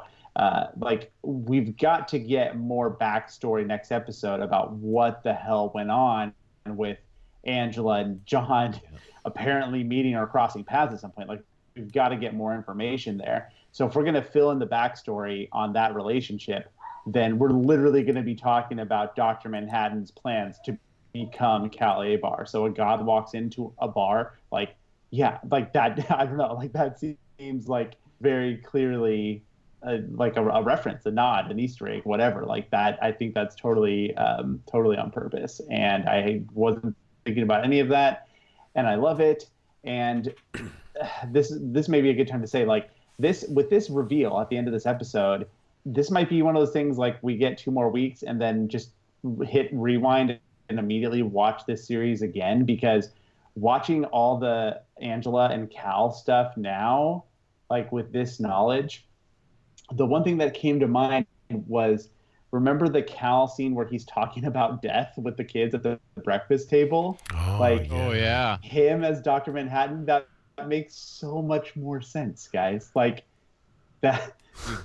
like, we've got to get more backstory next episode about what the hell went on with Angela and John apparently meeting or crossing paths at some point. Like, we've got to get more information there. So if we're going to fill in the backstory on that relationship, then we're literally going to be talking about Dr. Manhattan's plans to become Cal Abar. So a god walks into a bar, like, yeah, like that. I don't know, like that seems like very clearly like a reference, a nod, an Easter egg, whatever, like that. I think that's totally on purpose, and I wasn't thinking about any of that, and I love it. And this may be a good time to say, like, this with this reveal at the end of this episode, this might be one of those things like we get 2 more weeks and then just hit rewind and immediately watch this series again, because watching all the Angela and Cal stuff now, like with this knowledge, the one thing that came to mind was, remember the Cal scene where he's talking about death with the kids at the breakfast table? Oh yeah, him as Dr. Manhattan, that makes so much more sense, guys. Like that.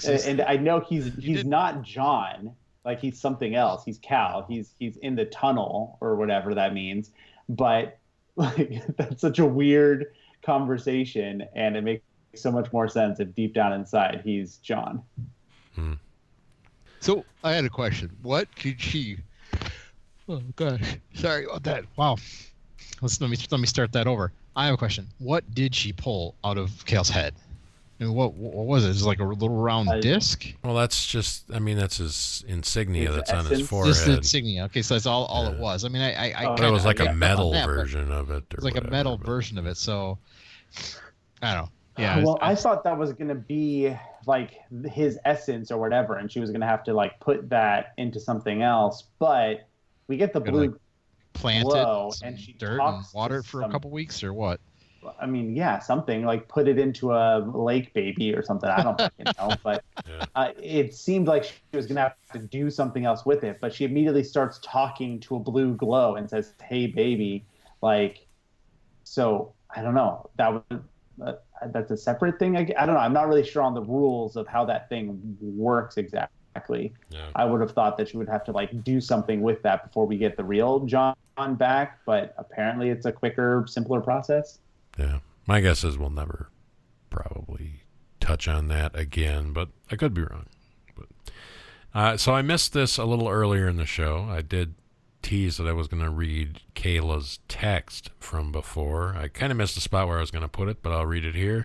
And I know he's not John, like he's something else. He's Cal. He's in the tunnel or whatever that means. But like that's such a weird conversation, and it makes so much more sense if deep down inside he's John. So I had a question. What did she? Oh gosh, sorry about that. Wow. Let me start that over. I have a question. What did she pull out of Cal's head? I mean, what was it? Is it like a little round disc? Well, that's just, I mean, that's his insignia His that's on his essence. forehead. Just the insignia. Okay, so that's all it was. I mean, But it was like a metal version of it. It's like a metal version of it. So I don't know. Yeah. Well, I thought that was going to be like his essence or whatever, and she was going to have to like put that into something else. But we get the blue like plant glow, it, and she dirt, talks and water to it for a couple weeks, or what? I mean, yeah, something like put it into a lake baby or something. I don't fucking know, but it seemed like she was going to have to do something else with it. But she immediately starts talking to a blue glow and says, "Hey, baby," like. So I don't know. That's a separate thing. I don't know. I'm not really sure on the rules of how that thing works exactly. Yeah. I would have thought that she would have to like do something with that before we get the real John back, but apparently it's a quicker, simpler process. Yeah. My guess is we'll never probably touch on that again, but I could be wrong. But so I missed this a little earlier in the show. I did tease that I was going to read Kayla's text from before. I kind of missed the spot where I was going to put it, but I'll read it here.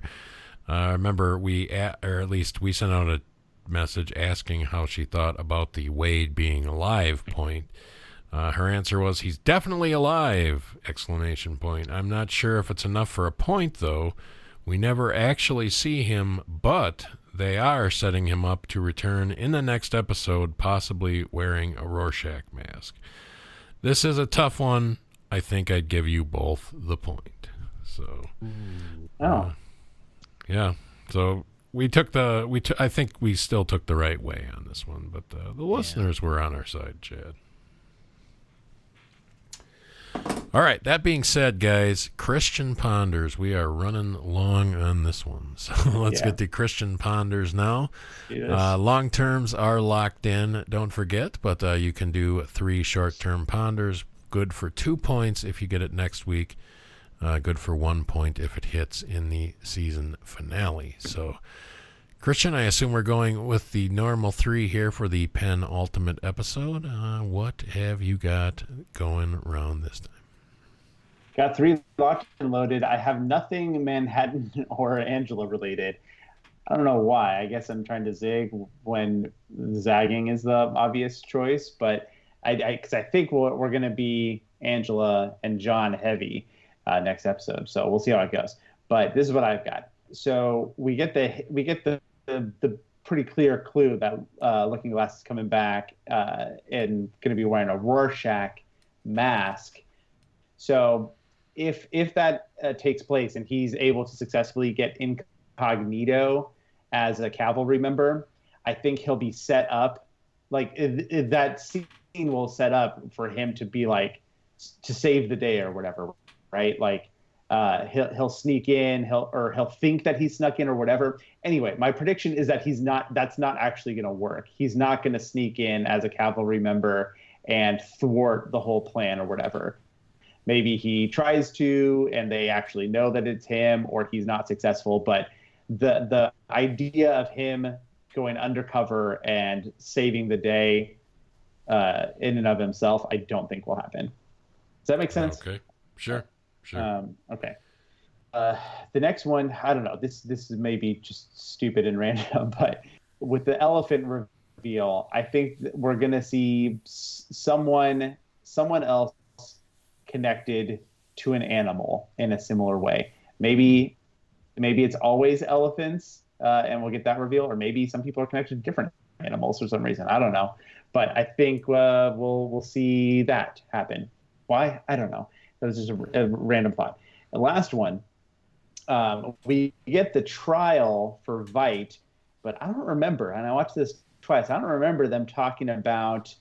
Remember, or at least we sent out a message asking how she thought about the Wade being alive point. Her answer was, "He's definitely alive!" ! I'm not sure if it's enough for a point, though. We never actually see him, but they are setting him up to return in the next episode, possibly wearing a Rorschach mask. This is a tough one. I think I'd give you both the point. So, yeah. So I think we still took the right way on this one, but the listeners were on our side, Chad. All right. That being said, guys, Christian Ponders. We are running long on this one, so let's get to Christian Ponders now. Long terms are locked in. Don't forget, but you can do 3 short-term ponders. Good for 2 points if you get it next week. Good for 1 point if it hits in the season finale. So, Christian, I assume we're going with the normal 3 here for the penultimate episode. What have you got going around this time? Got 3 locked and loaded. I have nothing Manhattan or Angela related. I don't know why. I guess I'm trying to zig when zagging is the obvious choice, but because I think we're going to be Angela and John heavy next episode, so we'll see how it goes. But this is what I've got. So we get the pretty clear clue that Looking Glass is coming back and going to be wearing a Rorschach mask. So if that takes place and he's able to successfully get incognito as a cavalry member, I think he'll be set up. Like that scene will set up for him to be like to save the day or whatever, right? Like he'll sneak in, he'll think that he snuck in or whatever. Anyway, my prediction is that that's not actually going to work. He's not going to sneak in as a cavalry member and thwart the whole plan or whatever. Maybe he tries to, and they actually know that it's him, or he's not successful. But the idea of him going undercover and saving the day in and of himself, I don't think will happen. Does that make sense? Okay, sure. Okay. The next one, I don't know. This is maybe just stupid and random, but with the elephant reveal, I think that we're gonna see someone else connected to an animal in a similar way. Maybe it's always elephants, and we'll get that reveal, or maybe some people are connected to different animals for some reason. I don't know, but I think we'll see that happen. Why? I don't know. That was just a random thought. The last one, we get the trial for Veidt, but I don't remember, and I watched this twice, I don't remember them talking about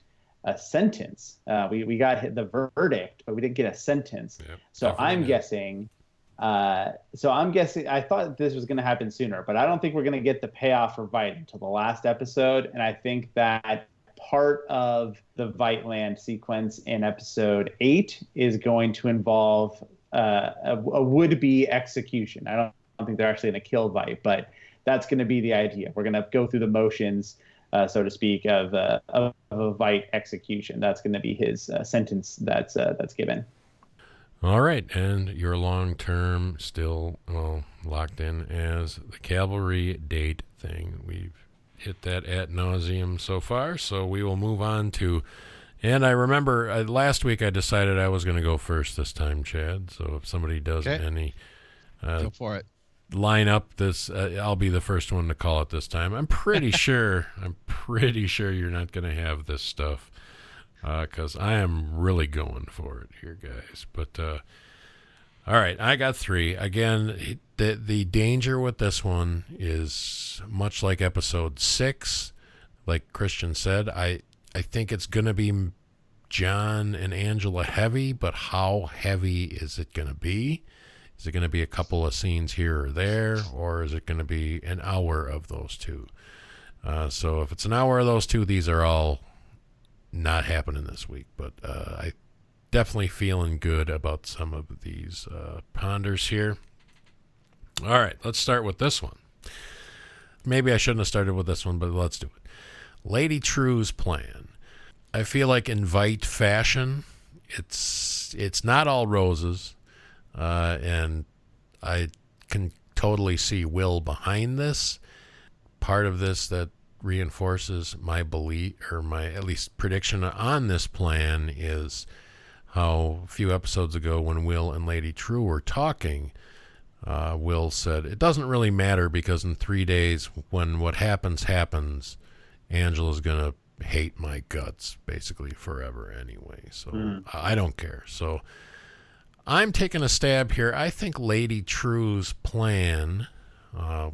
a sentence. We got the verdict, but we didn't get a sentence. Yep, so I'm guessing, I thought this was going to happen sooner, but I don't think we're going to get the payoff for Veidt until the last episode. And I think that part of the Veightland sequence in episode 8 is going to involve a would-be execution. I don't think they're actually going to kill Veidt, but that's going to be the idea. We're going to go through the motions, so to speak, of a Veidt execution. That's going to be his sentence that's given. All right, and your long-term still locked in as the cavalry date thing. We've hit that ad nauseum so far, so we will move on to. And I remember last week I decided I was going to go first this time, Chad. So if somebody does any go for it. Line up this, I'll be the first one to call it this time. I'm pretty sure you're not going to have this stuff because I am really going for it here, guys. But all right, I got 3. Again, the danger with this one is much like episode 6. Like Christian said, I think it's going to be John and Angela heavy, but how heavy is it going to be? Is it going to be a couple of scenes here or there, or is it going to be an hour of those two? So if it's an hour of those two, these are all not happening this week. But I definitely feeling good about some of these ponders here. All right, let's start with this one. Maybe I shouldn't have started with this one, but let's do it. Lady True's plan. I feel like in Veidt fashion, it's not all roses. And I can totally see Will behind this. Part of this that reinforces my belief, or my at least prediction on this plan, is how a few episodes ago when Will and Lady True were talking, Will said, it doesn't really matter because in 3 days when what happens, Angela's going to hate my guts basically forever anyway. So I don't care. So I'm taking a stab here. I think Lady True's plan,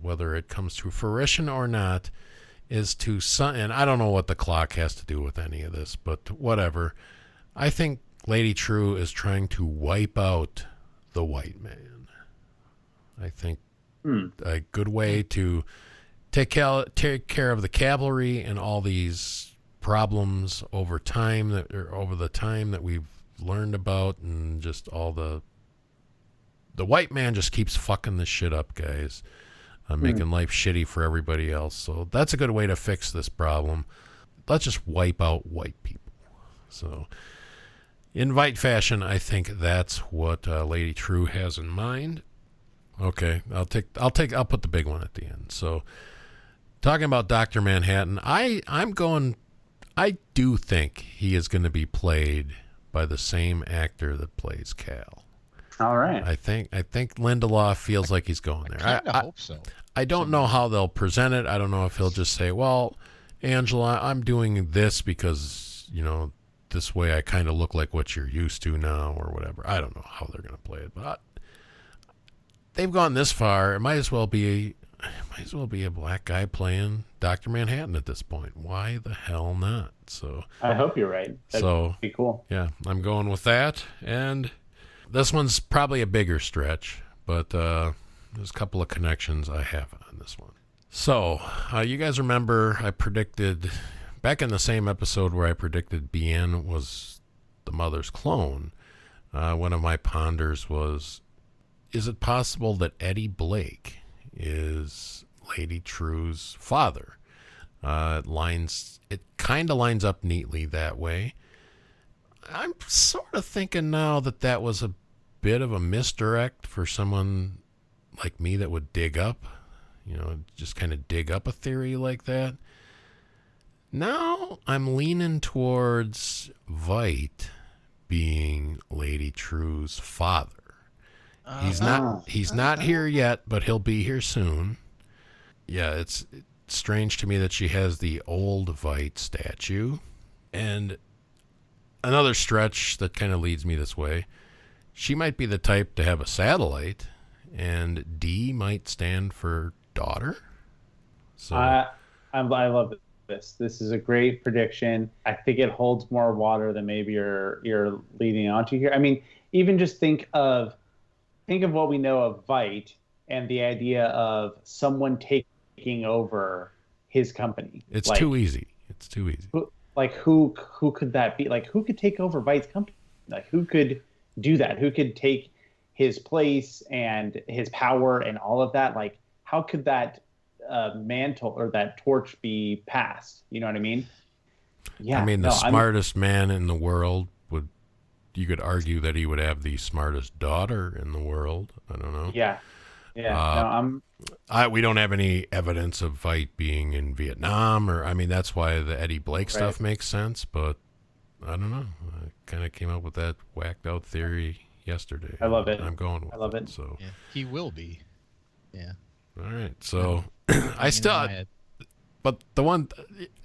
whether it comes to fruition or not, is to and I don't know what the clock has to do with any of this, but whatever. I think Lady True is trying to wipe out the white man. I think a good way to take care of the cavalry and all these problems over the time that we've learned about, and just all the white man just keeps fucking this shit up, guys, making life shitty for everybody else. So that's a good way to fix this problem. Let's just wipe out white people. So in Veidt fashion, I think that's what Lady True has in mind. Okay, I'll put the big one at the end. So talking about Dr. Manhattan, I do think he is going to be played by the same actor that plays Cal. All right. I think Lindelof feels like he's going there. I hope so. I don't know how they'll present it. I don't know if he'll just say, well, Angela, I'm doing this because, this way I kind of look like what you're used to now or whatever. I don't know how they're going to play it, but they've gone this far. It might as well be might as well be a black guy playing Dr. Manhattan at this point. Why the hell not? So I hope you're right. That'd be cool. Yeah, I'm going with that. And this one's probably a bigger stretch, but there's a couple of connections I have on this one. So you guys remember I predicted, back in the same episode where I predicted Bien was the mother's clone, one of my ponders was, is it possible that Eddie Blake is Lady True's father? It kind of lines up neatly that way. I'm sort of thinking now that was a bit of a misdirect for someone like me that would dig up, just kind of dig up a theory like that. Now I'm leaning towards Veidt being Lady True's father. He's not here yet, but he'll be here soon. Yeah, it's strange to me that she has the old Veidt statue. And another stretch that kind of leads me this way, she might be the type to have a satellite, and D might stand for daughter. So I love this. This is a great prediction. I think it holds more water than maybe you're leading onto here. I mean, even just think of what we know of Veidt and the idea of someone taking over his company. It's too easy. It's too easy. Who could that be? Like, who could take over Veidt's company? Like, who could do that? Who could take his place and his power and all of that? Like, how could that mantle or that torch be passed? You know what I mean? Yeah. I mean, the smartest man in the world you could argue that he would have the smartest daughter in the world. I don't know. Yeah. We don't have any evidence of Veidt being in Vietnam, that's why the Eddie Blake stuff makes sense, but I don't know. I kind of came up with that whacked out theory yesterday. I love it. I'm going with I love it. So yeah, he will be. Yeah. All right. So but the one,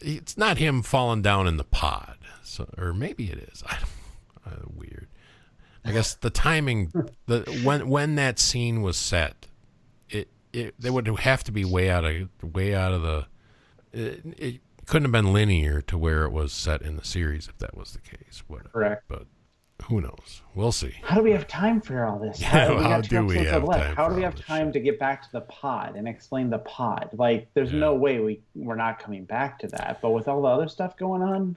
it's not him falling down in the pod. So, or maybe it is. I don't. Weird. I guess the timing, when that scene was set, they would have to be way out of the. It couldn't have been linear to where it was set in the series if that was the case. Whatever. Correct. But who knows? We'll see. How do we have time for all this? How do we have time to get back to the pod and explain the pod? Like, there's no way we're not coming back to that. But with all the other stuff going on.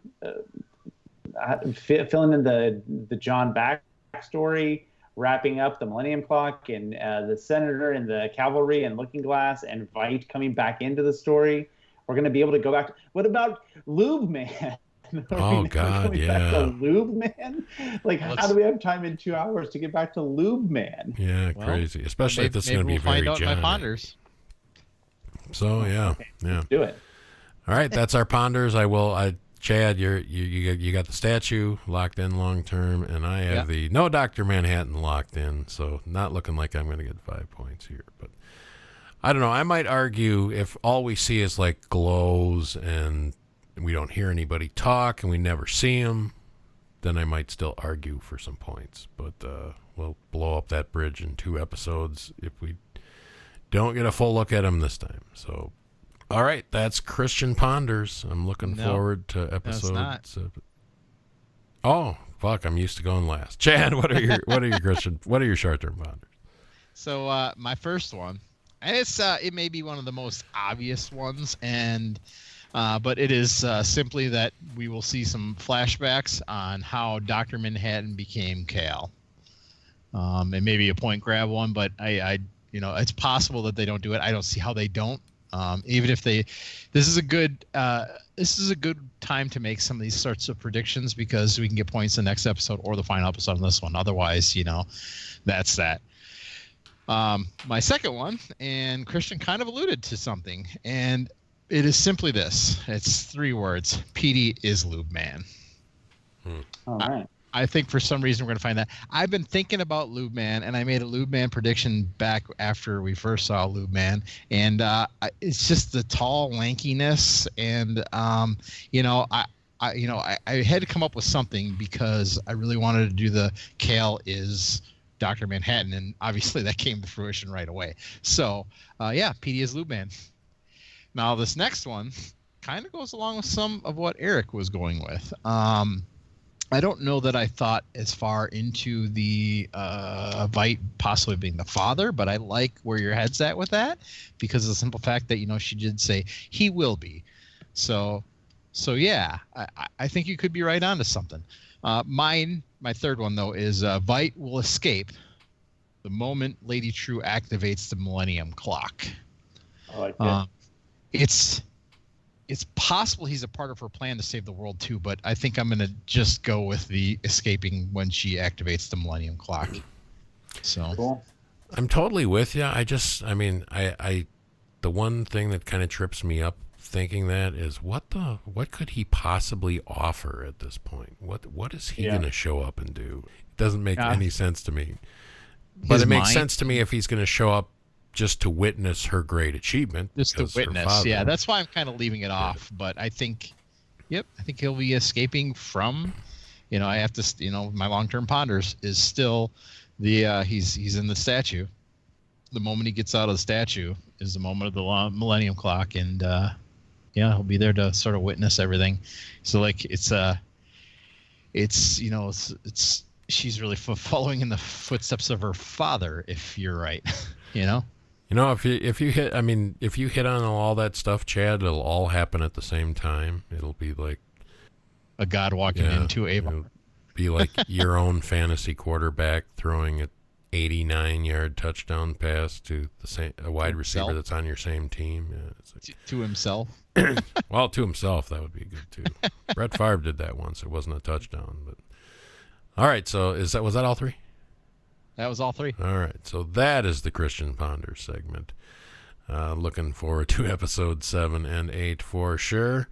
Filling in the John backstory, wrapping up the Millennium Clock and the Senator and the Cavalry and Looking Glass and Veidt coming back into the story. We're going to be able to go back. What about Lube Man? Oh, God, yeah. Back to Lube Man? Like, how do we have time in 2 hours to get back to Lube Man? Yeah, crazy. Especially if this is going to be very find out John. my ponders. So, yeah. Okay, yeah. Let's do it. All right, that's our ponders. Chad, you got the statue locked in long term, and I have the no Dr. Manhattan locked in, so not looking like I'm going to get 5 points here. But I don't know. I might argue if all we see is like glows and we don't hear anybody talk and we never see them, then I might still argue for some points. But we'll blow up that bridge in 2 episodes if we don't get a full look at them this time. So. All right, that's Christian Ponders. I'm looking forward to episodes. Oh, fuck! I'm used to going last. Chad, what are your short-term ponders? So my first one, and it may be one of the most obvious ones, and but it is simply that we will see some flashbacks on how Dr. Manhattan became Cal. It may be a point grab one, but I it's possible that they don't do it. I don't see how they don't. Even if this is a good time to make some of these sorts of predictions because we can get points in the next episode or the final episode on this one. Otherwise, that's that. My second one, and Christian kind of alluded to something, and it is simply this. It's 3 words. PD is Lube Man. All right. I think for some reason we're going to find that. I've been thinking about Lube Man, and I made a Lube Man prediction back after we first saw Lube Man, and it's just the tall lankiness, and I had to come up with something because I really wanted to do the Cal is Dr. Manhattan, and obviously that came to fruition right away. So, yeah, Petey is Lube Man. Now, this next one kind of goes along with some of what Eric was going with. I don't know that I thought as far into the Vite possibly being the father, but I like where your head's at with that because of the simple fact that, she did say he will be. So yeah, I think you could be right onto something. My third one, though, is Vite will escape the moment Lady True activates the Millennium Clock. I like that. It's possible he's a part of her plan to save the world too, but I think I'm going to just go with the escaping when she activates the Millennium Clock. So Cool. I'm totally with you. I the one thing that kind of trips me up thinking that is what could he possibly offer at this point? What is he going to show up and do? It doesn't make any sense to me. But it makes sense to me if he's going to show up just to witness her great achievement. Just to witness, yeah. That's why I'm kind of leaving it off. But I think he'll be escaping from. I have to. My long-term ponders is still the he's in the statue. The moment he gets out of the statue is the moment of the Millennium Clock, and he'll be there to sort of witness everything. So like it's she's really following in the footsteps of her father. If you're right, if you hit on all that stuff, Chad, it'll all happen at the same time. It'll be like a god walking into a. It'll be like your own fantasy quarterback throwing a 89-yard touchdown pass to a wide receiver that's on your same team. Yeah, to himself. Well, to himself, that would be good too. Brett Favre did that once. It wasn't a touchdown, but all right. So was that all three? That was all three. All right. So that is the Christian Ponder segment. Looking forward to episode 7 and 8 for sure.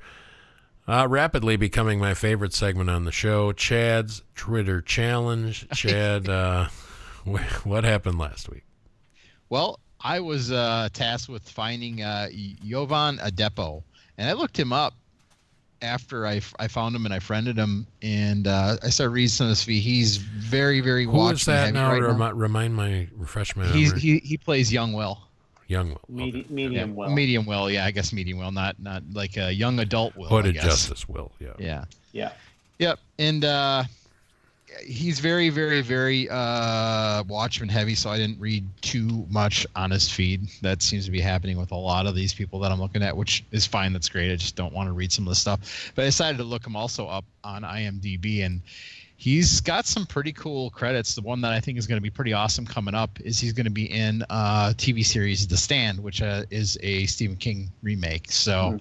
Rapidly becoming my favorite segment on the show, Chad's Twitter Challenge. Chad, what happened last week? Well, I was tasked with finding Jovan Adepo, and I looked him up after I found him and I friended him, and I started reading some of this. He's very, very Who is that now? Right Refresh my memory. He plays Young Will. Young Will. Medium Will. Medium Will, yeah, I guess medium Will, not like a young adult Will. Hooded Justice Will, yeah. Yep. And he's very, very, very Watchmen heavy, so I didn't read too much on his feed. That seems to be happening with a lot of these people that I'm looking at, which is fine. That's great. I just don't want to read some of the stuff. But I decided to look him also up on IMDb, and he's got some pretty cool credits. The one that I think is going to be pretty awesome coming up is he's going to be in TV series The Stand, which is a Stephen King remake. So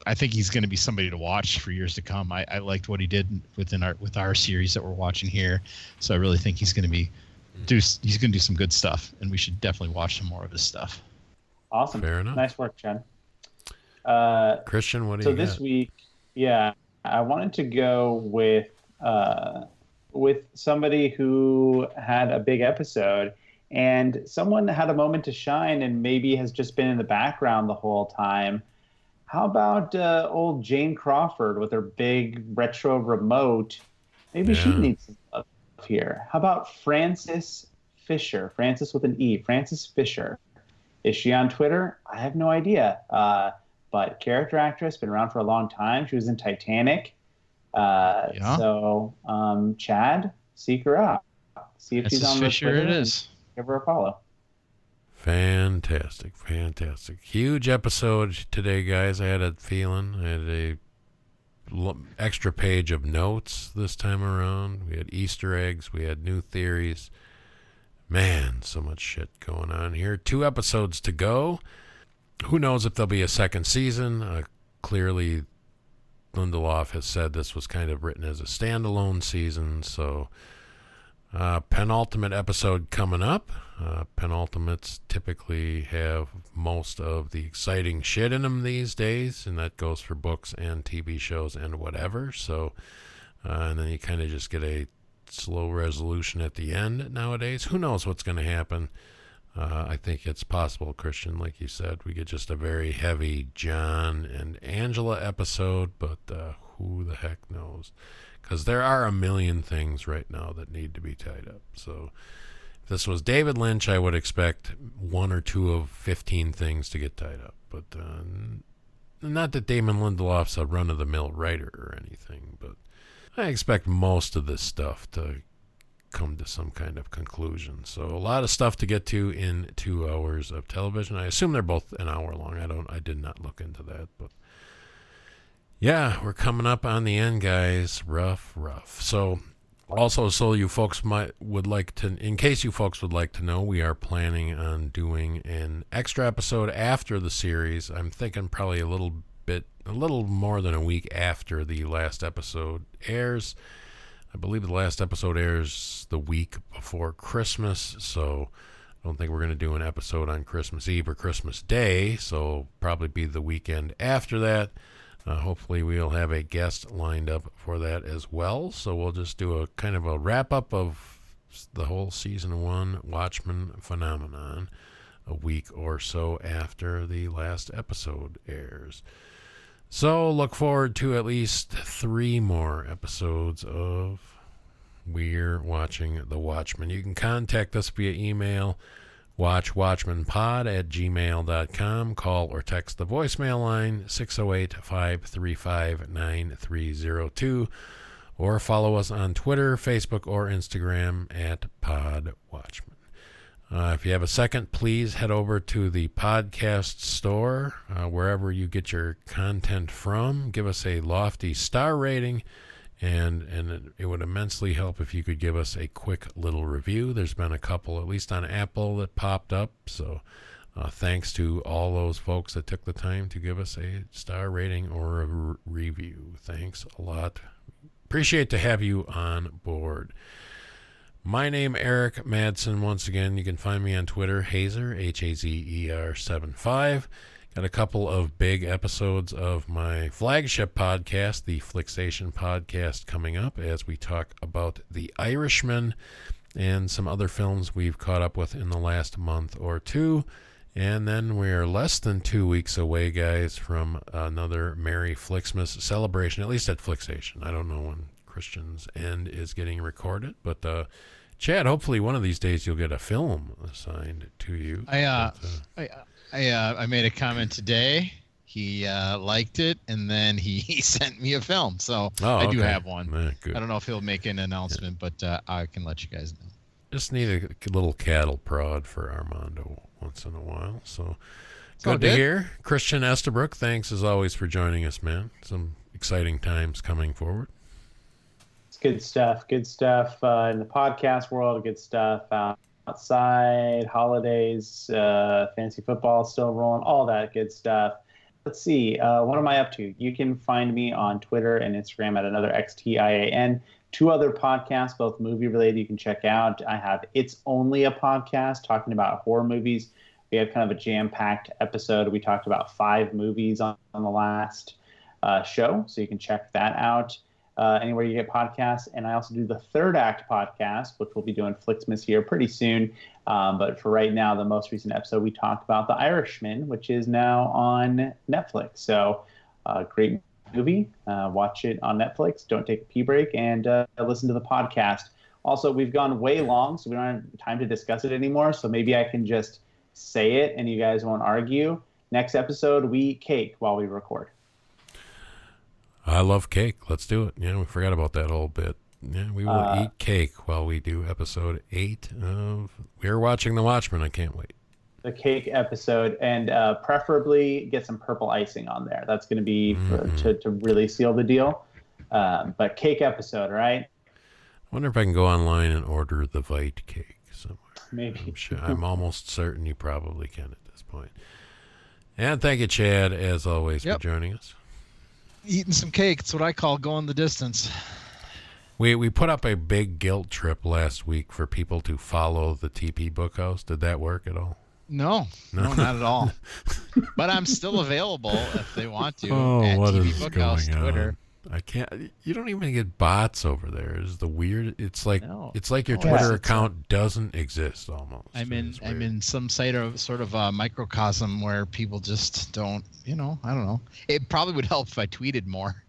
I think he's going to be somebody to watch for years to come. I liked what he did with our series that we're watching here. So I really think he's going to do some good stuff, and we should definitely watch some more of his stuff. Awesome. Fair enough. Nice work, Chen. Christian, what do you got? So this week, I wanted to go with somebody who had a big episode and someone that had a moment to shine and maybe has just been in the background the whole time. How about old Jane Crawford with her big retro remote? Maybe she needs some love here. How about Frances Fisher? Frances with an E. Frances Fisher. Is she on Twitter? I have no idea. But character actress, been around for a long time. She was in Titanic. So, Chad, seek her out. See if she's on the Fisher. It is. Give her a follow. Fantastic. Huge episode today, guys. I had a feeling. I had a extra page of notes this time around. We had Easter eggs. We had new theories. Man, so much shit going on here. 2 episodes to go. Who knows if there'll be a second season? Clearly, Lindelof has said this was kind of written as a standalone season, so penultimate episode coming up. Penultimates typically have most of the exciting shit in them these days, and that goes for books and TV shows and whatever. So, and then you kind of just get a slow resolution at the end nowadays. Who knows what's going to happen? I think it's possible, Christian, like you said, we get just a very heavy John and Angela episode, but who the heck knows? Because there are a million things right now that need to be tied up. So If this was David Lynch, I would expect 1 or 2 of 15 things to get tied up. But not that Damon Lindelof's a run-of-the-mill writer or anything, but I expect most of this stuff to come to some kind of conclusion. So a lot of stuff to get to in 2 hours of television. I assume they're both an hour long. I did not look into that, but yeah, we're coming up on the end, guys. Rough. So also, so you folks would like to, in case you folks would like to know, we are planning on doing an extra episode after the series. I'm thinking probably a little more than a week after the last episode airs. I believe the last episode airs the week before Christmas, so I don't think we're going to do an episode on Christmas Eve or Christmas Day, so probably be the weekend after that. Hopefully we'll have a guest lined up for that as well, so we'll just do a kind of a wrap-up of the whole Season 1 Watchmen phenomenon a week or so after the last episode airs. So look forward to at least 3 more episodes of We're Watching The Watchmen. You can contact us via email, watchwatchmenpod@gmail.com. Call or text the voicemail line, 608-535-9302. Or follow us on Twitter, Facebook, or Instagram at PodWatchmen. If you have a second, please head over to the podcast store, wherever you get your content from. Give us a lofty star rating, and it would immensely help if you could give us a quick little review. There's been a couple, at least on Apple, that popped up. So thanks to all those folks that took the time to give us a star rating or a review. Thanks a lot. Appreciate to have you on board. My name, Eric Madsen. Once again, you can find me on Twitter, Hazer, Hazer75. Got a couple of big episodes of my flagship podcast, the Flicksation podcast, coming up as we talk about The Irishman and some other films we've caught up with in the last month or two. And then we are less than 2 weeks away, guys, from another Merry Flixmas celebration, at least at Flicksation. I don't know when Christian's End is getting recorded, but Chad, hopefully one of these days you'll get a film assigned to you. I made a comment today. He liked it, and then he sent me a film, so I do have one. Good. I don't know if he'll make an announcement, but I can let you guys know. Just need a little cattle prod for Armando once in a while. So It's all good to good. hear. Christian Estabrook, thanks as always for joining us, man. Some exciting times coming forward. It's good stuff. Good stuff in the podcast world. Good stuff outside, holidays, fantasy football still rolling, all that good stuff. Let's see. What am I up to? You can find me on Twitter and Instagram at another XTIAN. 2 other podcasts, both movie related, you can check out. I have It's Only a Podcast talking about horror movies. We had kind of a jam-packed episode. We talked about 5 movies on the last show, so you can check that out anywhere you get podcasts. And I also do the Third Act podcast, which we'll be doing Flixmas here pretty soon. But for right now, the most recent episode, we talked about The Irishman, which is now on Netflix. So great movie. Watch it on Netflix. Don't take a pee break, and listen to the podcast. Also, we've gone way long, so we don't have time to discuss it anymore. So maybe I can just say it, and you guys won't argue. Next episode, we eat cake while we record. I love cake. Let's do it. Yeah, we forgot about that whole bit. Yeah, we will eat cake while we do episode 8 of We're Watching The Watchmen. I can't wait. The cake episode, and preferably get some purple icing on there. That's going to be to really seal the deal. But cake episode, right? I wonder if I can go online and order the Vite cake somewhere. Maybe. I'm almost certain you probably can at this point. And thank you, Chad, as always, for joining us. Eating some cake. It's what I call going the distance. We put up a big guilt trip last week for people to follow the TP Bookhouse. Did that work at all? No, not at all. But I'm still available if they want to. Oh, at what TV is Bookhouse, going Twitter. on? I can't. You don't even get bots over there. It's the weird. It's like No. it's like your Oh, Twitter yeah. account doesn't exist almost. I'm It's in weird. some sort of a microcosm where people just don't, I don't know. It probably would help if I tweeted more,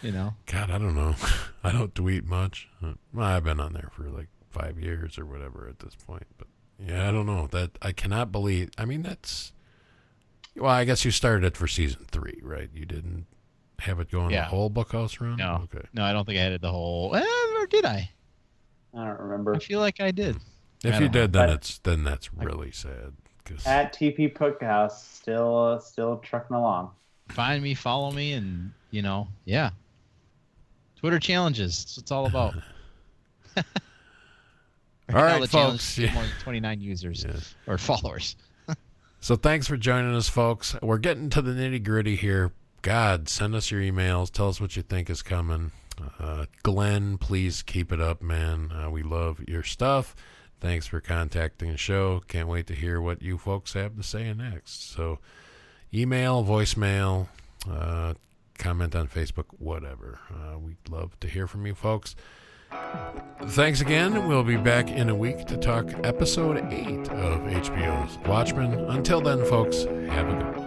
God, I don't know. I don't tweet much. Well, I've been on there for like 5 years or whatever at this point. But yeah, I don't know. That I cannot believe. I mean, that's. Well, I guess you started it for season 3, right? You didn't have it going the whole Bookhouse run? No. Okay. No, I don't think I had it the whole. Or did I? I don't remember. I feel like I did. If you did, then that's really sad. Cause... At TP Bookhouse, still trucking along. Find me, follow me, and yeah. Twitter challenges. That's what it's all about. All right, folks. More than 29 users or followers. So thanks for joining us, folks. We're getting to the nitty-gritty here. God, send us your emails. Tell us what you think is coming. Glenn, please keep it up, man. We love your stuff. Thanks for contacting the show. Can't wait to hear what you folks have to say next. So email, voicemail, comment on Facebook, whatever. We'd love to hear from you folks. Thanks again. We'll be back in a week to talk episode 8 of HBO's Watchmen. Until then, folks, have a good one.